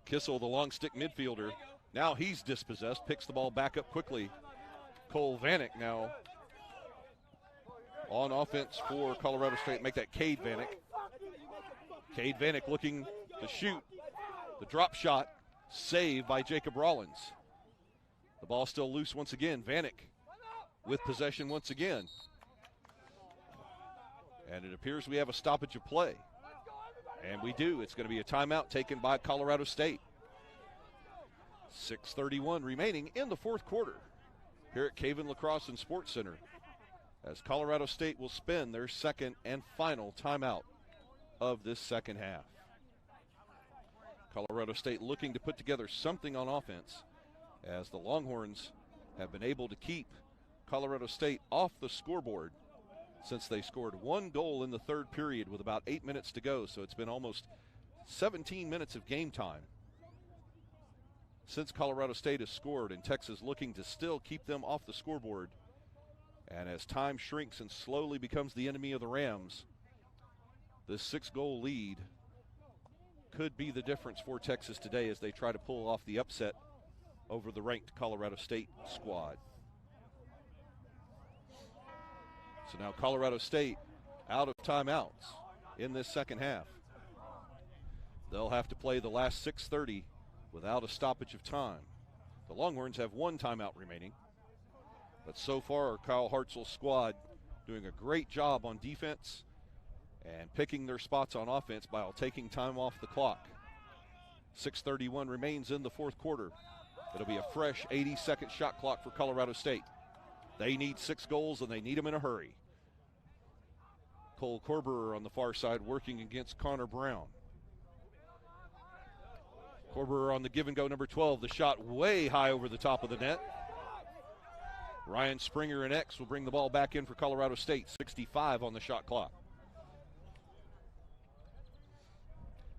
Kissel, the long stick midfielder, now he's dispossessed, picks the ball back up quickly. Cole Vanek now on offense for Colorado State. Make that Cade Vanek. Cade Vanek looking to shoot. The drop shot, saved by Jacob Rollins. The ball still loose once again. Vanek with possession once again. And it appears we have a stoppage of play. And we do. It's going to be a timeout taken by Colorado State. 6:31 remaining in the fourth quarter here at Caven Lacrosse and Sports Center, as Colorado State will spend their second and final timeout of this second half. Colorado State looking to put together something on offense, as the Longhorns have been able to keep Colorado State off the scoreboard since they scored 1 goal in the third period with about 8 minutes to go. So it's been almost 17 minutes of game time since Colorado State has scored, and Texas looking to still keep them off the scoreboard. And as time shrinks and slowly becomes the enemy of the Rams, this 6-goal lead could be the difference for Texas today as they try to pull off the upset over the ranked Colorado State squad. So now Colorado State out of timeouts in this second half. They'll have to play the last 6:30 without a stoppage of time. The Longhorns have 1 timeout remaining. But so far, Kyle Hartzell's squad doing a great job on defense and picking their spots on offense by taking time off the clock. 6:31 remains in the fourth quarter. It'll be a fresh 80-second shot clock for Colorado State. They need 6 goals, and they need them in a hurry. Cole Corberer on the far side working against Connor Brown. Corberer on the give and go, number 12. The shot way high over the top of the net. Ryan Springer and X will bring the ball back in for Colorado State. 65 on the shot clock.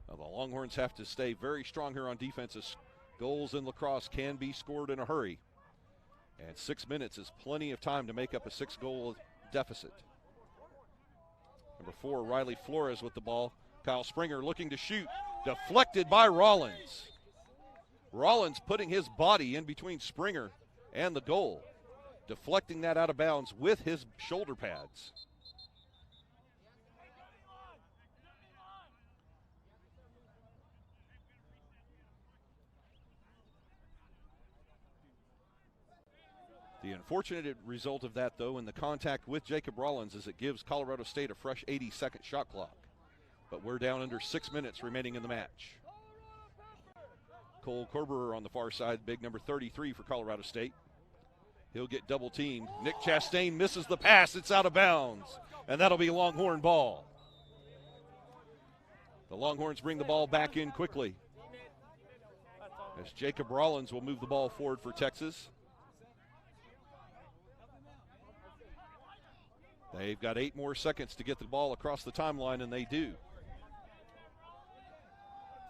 Now the Longhorns have to stay very strong here on defense, as goals in lacrosse can be scored in a hurry. And 6 minutes is plenty of time to make up a 6-goal deficit. Number 4, Riley Flores with the ball. Kyle Springer looking to shoot. Deflected by Rollins. Rollins putting his body in between Springer and the goal. deflecting that out of bounds with his shoulder pads. The unfortunate result of that, though, in the contact with Jacob Rollins is it gives Colorado State a fresh 80-second shot clock. But we're down under 6 minutes remaining in the match. Cole Corberer on the far side, big number 33 for Colorado State. He'll get double teamed. Nick Chastain misses the pass. It's out of bounds. And that'll be a Longhorn ball. The Longhorns bring the ball back in quickly, as Jacob Rollins will move the ball forward for Texas. They've got 8 more seconds to get the ball across the timeline, and they do.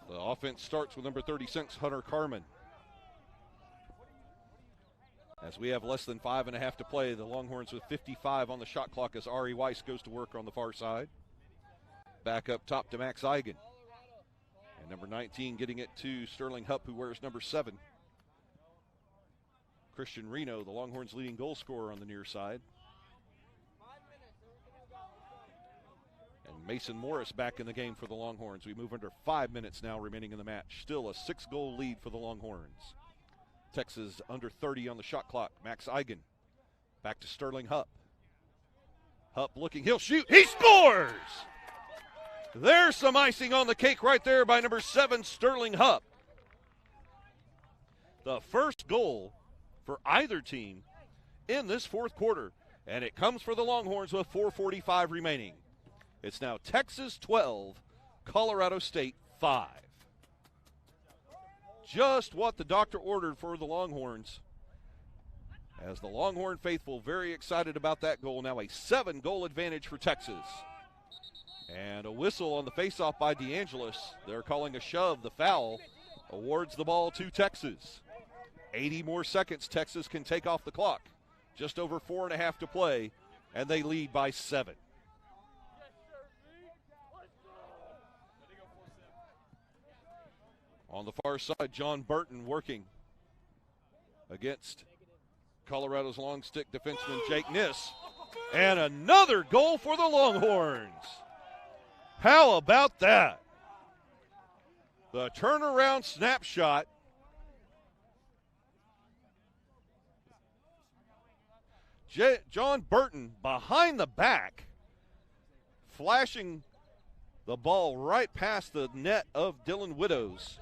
The offense starts with number 36, Hunter Carmen. As we have less than 5.5 to play, the Longhorns with 55 on the shot clock as Ari Weiss goes to work on the far side. Back up top to Max Eigen. And number 19 getting it to Sterling Hupp, who wears number 7. Christian Reno, the Longhorns' leading goal scorer on the near side. And Mason Morris back in the game for the Longhorns. We move under 5 minutes now remaining in the match. Still a 6-goal lead for the Longhorns. Texas under 30 on the shot clock. Max Eigen back to Sterling Hupp. Hupp looking, he'll shoot, he scores! There's some icing on the cake right there by number 7, Sterling Hupp. The first goal for either team in this fourth quarter, and it comes for the Longhorns with 4:45 remaining. It's now Texas 12, Colorado State 5. Just what the doctor ordered for the Longhorns. As the Longhorn faithful very excited about that goal. Now a 7-goal advantage for Texas. And a whistle on the faceoff by Deangelis. They're calling a shove. The foul awards the ball to Texas. 80 more seconds Texas can take off the clock. Just over 4.5 to play, and they lead by 7. On the far side, John Burton working against Colorado's long stick defenseman Jake Niss. And another goal for the Longhorns. How about that? The turnaround snapshot. John Burton behind the back, flashing the ball right past the net of Dylan Widows.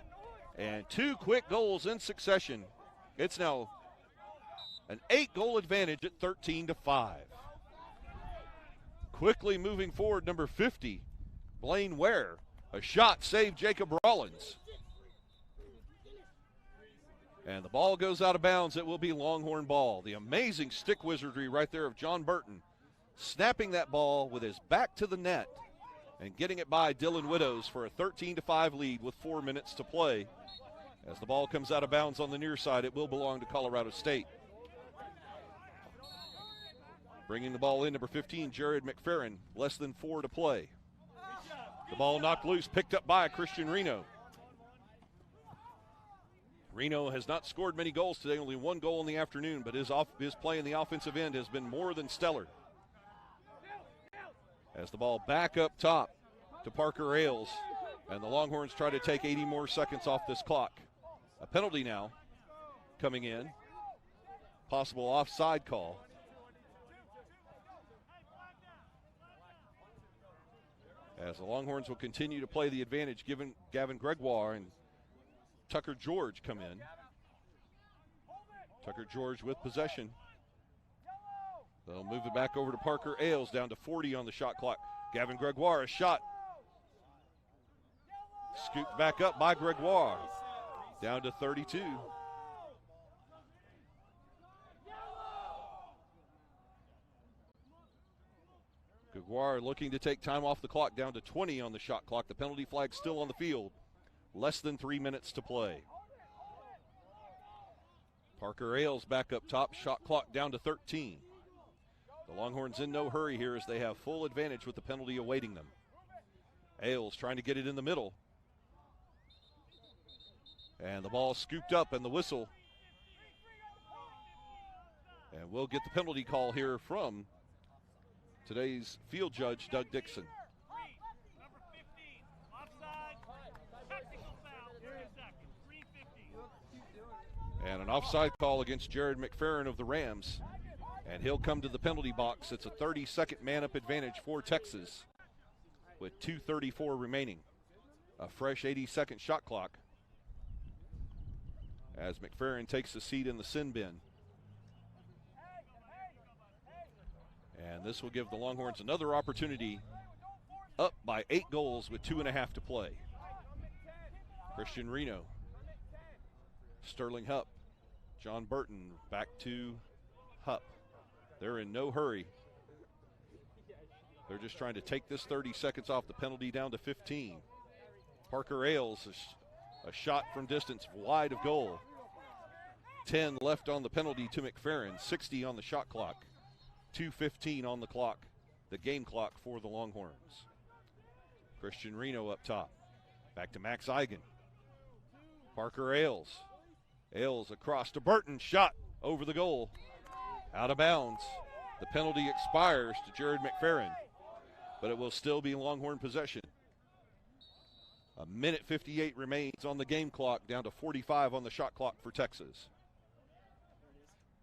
And 2 quick goals in succession. It's now an 8-goal advantage at 13-5. Quickly moving forward, number 50, Blaine Ware. A shot saved Jacob Rollins. And the ball goes out of bounds. It will be Longhorn ball. The amazing stick wizardry right there of John Burton, snapping that ball with his back to the net and getting it by Dylan Widows for a 13-5 lead with 4 minutes to play. As the ball comes out of bounds on the near side, it will belong to Colorado State. Bringing the ball in, number 15, Jared McFerrin, less than 4 to play. The ball knocked loose, picked up by Christian Reno. Reno has not scored many goals today, only 1 goal in the afternoon, but his play in the offensive end has been more than stellar. As the ball back up top to Parker Ailes, and the Longhorns try to take 80 more seconds off this clock. A penalty now coming in. Possible offside call. As the Longhorns will continue to play the advantage, given Gavin Gregoire and Tucker George come in. Tucker George with possession. They'll move it back over to Parker Ailes, down to 40 on the shot clock. Gavin Gregoire, a shot. Scooped back up by Gregoire. Down to 32. Gregoire looking to take time off the clock, down to 20 on the shot clock. The penalty flag still on the field. Less than 3 minutes to play. Parker Ailes back up top, shot clock down to 13. The Longhorns in no hurry here as they have full advantage with the penalty awaiting them. Ailes trying to get it in the middle. And the ball scooped up, and the whistle And we'll get the penalty call here from today's field judge, Doug Dixon. Number 15, offside, technical foul, 3 seconds, 3:15. And an offside call against Jared McFerrin of the Rams. And he'll come to the penalty box. It's a 30-second man-up advantage for Texas with 2:34 remaining. A fresh 80-second shot clock as McFerrin takes a seat in the sin bin. And this will give the Longhorns another opportunity, up by 8 goals with 2.5 to play. Christian Reno, Sterling Hupp, John Burton back to Hupp. They're in no hurry. They're just trying to take this 30 seconds off the penalty down to 15. Parker Ailes, a shot from distance wide of goal. 10 left on the penalty to McFerrin, 60 on the shot clock. 2:15 on the clock, the game clock for the Longhorns. Christian Reno up top. Back to Max Eigen. Parker Ailes. Ailes across to Burton, shot over the goal. Out of bounds. The penalty expires to Jared McFerrin, but it will still be Longhorn possession. 1:58 remains on the game clock, down to 45 on the shot clock for Texas.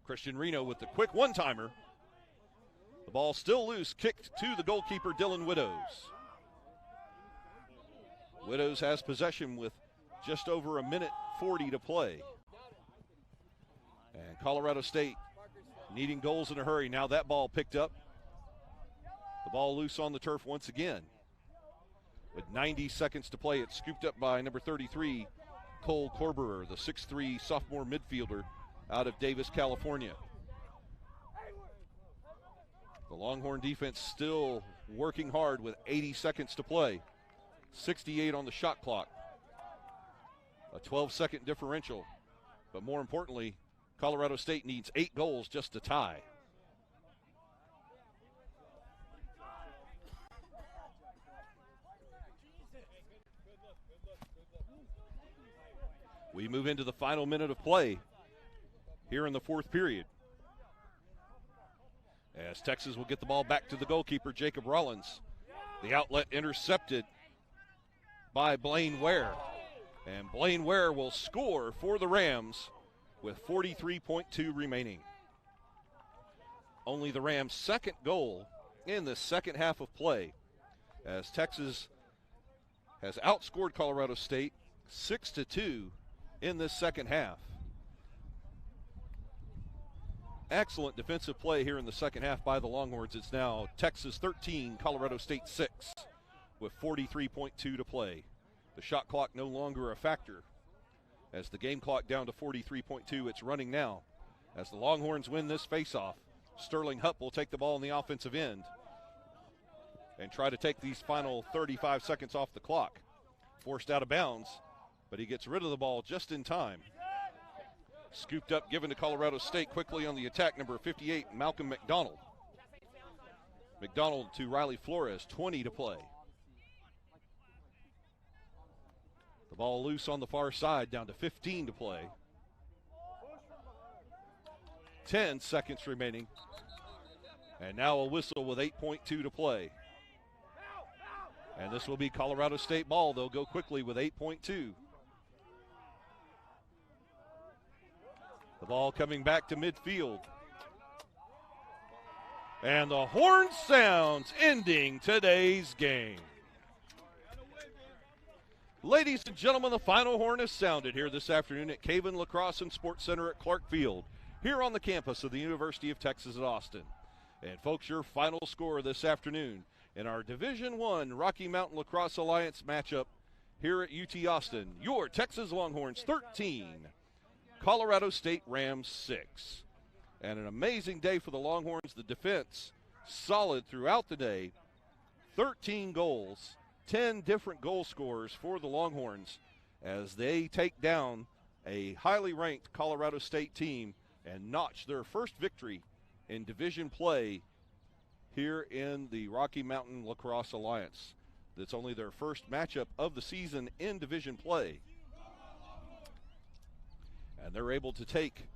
Christian Reno with the quick one-timer. The ball still loose, kicked to the goalkeeper, Dylan Widows. Widows has possession with just over 1:40 to play. And Colorado State needing goals in a hurry. Now that ball picked up. The ball loose on the turf once again. With 90 seconds to play, it's scooped up by number 33, Cole Corberer, the 6'3" sophomore midfielder out of Davis, California. The Longhorn defense still working hard with 80 seconds to play. 68 on the shot clock. A 12-second differential. But more importantly, Colorado State needs 8 goals just to tie. We move into the final minute of play here in the fourth period, as Texas will get the ball back to the goalkeeper, Jacob Rollins. The outlet intercepted by Blaine Ware. And Blaine Ware will score for the Rams with 43.2 remaining. Only the Rams' second goal in the second half of play, as Texas has outscored Colorado State 6-2 in this second half. Excellent defensive play here in the second half by the Longhorns. It's now Texas 13, Colorado State 6, with 43.2 to play. The shot clock no longer a factor. As the game clock down to 43.2, it's running now. As the Longhorns win this faceoff, Sterling Hupp will take the ball in the offensive end and try to take these final 35 seconds off the clock. Forced out of bounds, but he gets rid of the ball just in time. Scooped up, given to Colorado State quickly on the attack, number 58, Malcolm McDonald. McDonald to Riley Flores, 20 to play. The ball loose on the far side, down to 15 to play. 10 seconds remaining. And now a whistle with 8.2 to play. And this will be Colorado State ball. They'll go quickly with 8.2. The ball coming back to midfield. And the horn sounds, ending today's game. Ladies and gentlemen, the final horn is sounded here this afternoon at Caven Lacrosse and Sports Center at Clark Field, here on the campus of the University of Texas at Austin. And folks, your final score this afternoon in our Division I Rocky Mountain Lacrosse Alliance matchup here at UT Austin, your Texas Longhorns 13, Colorado State Rams 6. And an amazing day for the Longhorns. The defense solid throughout the day. 13 goals, 10 different goal scorers for the Longhorns as they take down a highly ranked Colorado State team and notch their first victory in division play here in the Rocky Mountain Lacrosse Alliance. That's only their first matchup of the season in division play. And they're able to take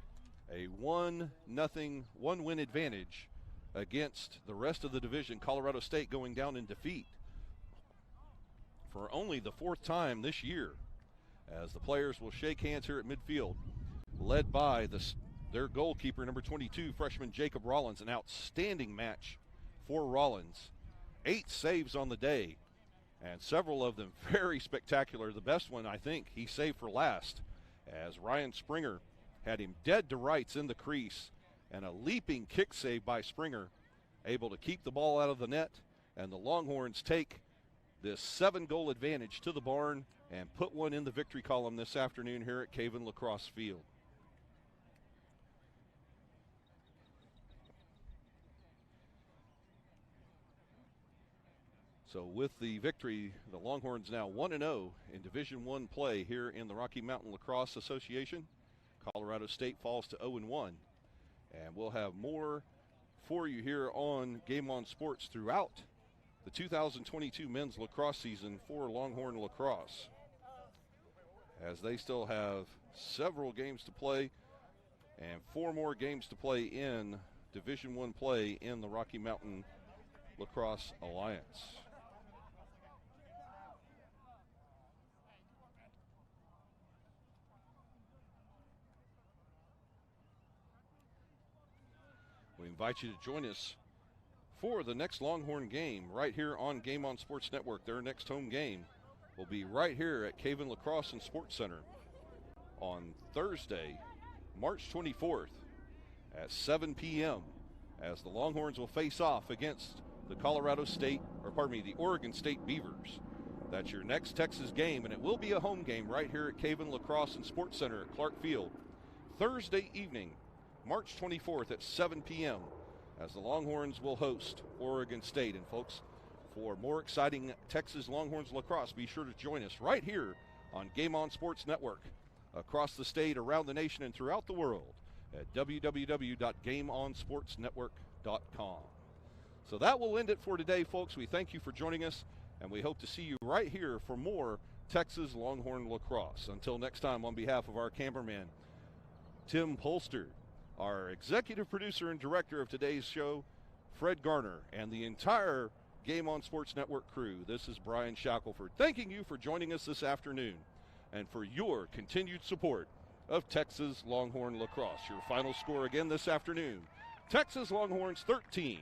A 1-0 one-win advantage against the rest of the division. Colorado State going down in defeat for only the 4th time this year, as the players will shake hands here at midfield, led by their goalkeeper, number 22, freshman Jacob Rollins. An outstanding match for Rollins. 8 saves on the day, and several of them very spectacular. The best one, I think, he saved for last, as Ryan Springer had him dead to rights in the crease, and a leaping kick save by Springer, able to keep the ball out of the net, and the Longhorns take this 7-goal advantage to the barn and put one in the victory column this afternoon here at Caven Lacrosse Field. So with the victory, the Longhorns now 1-0 in Division I play here in the Rocky Mountain Lacrosse Association. Colorado State falls to 0-1. And we'll have more for you here on Game On Sports throughout the 2022 men's lacrosse season for Longhorn Lacrosse, as they still have several games to play and 4 more games to play in Division I play in the Rocky Mountain Lacrosse Alliance. We invite you to join us for the next Longhorn game right here on Game On Sports Network. Their next home game will be right here at Caven Lacrosse and Sports Center on Thursday, March 24th at 7 p.m. as the Longhorns will face off against the the Oregon State Beavers. That's your next Texas game, and it will be a home game right here at Caven Lacrosse and Sports Center at Clark Field Thursday evening, March 24th at 7 p.m. as the Longhorns will host Oregon State. And folks, for more exciting Texas Longhorns lacrosse, be sure to join us right here on Game On Sports Network, across the state, around the nation, and throughout the world at www.gameonsportsnetwork.com. So that will end it for today, folks. We thank you for joining us, and we hope to see you right here for more Texas Longhorn lacrosse. Until next time, on behalf of our cameraman, Tim Polster, our executive producer and director of today's show, Fred Garner, and the entire Game On Sports Network crew, this is Brian Shackelford, thanking you for joining us this afternoon and for your continued support of Texas Longhorn lacrosse. Your final score again this afternoon: Texas Longhorns 13,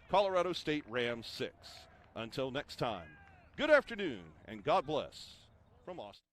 Colorado State Rams 6. Until next time, good afternoon and God bless from Austin.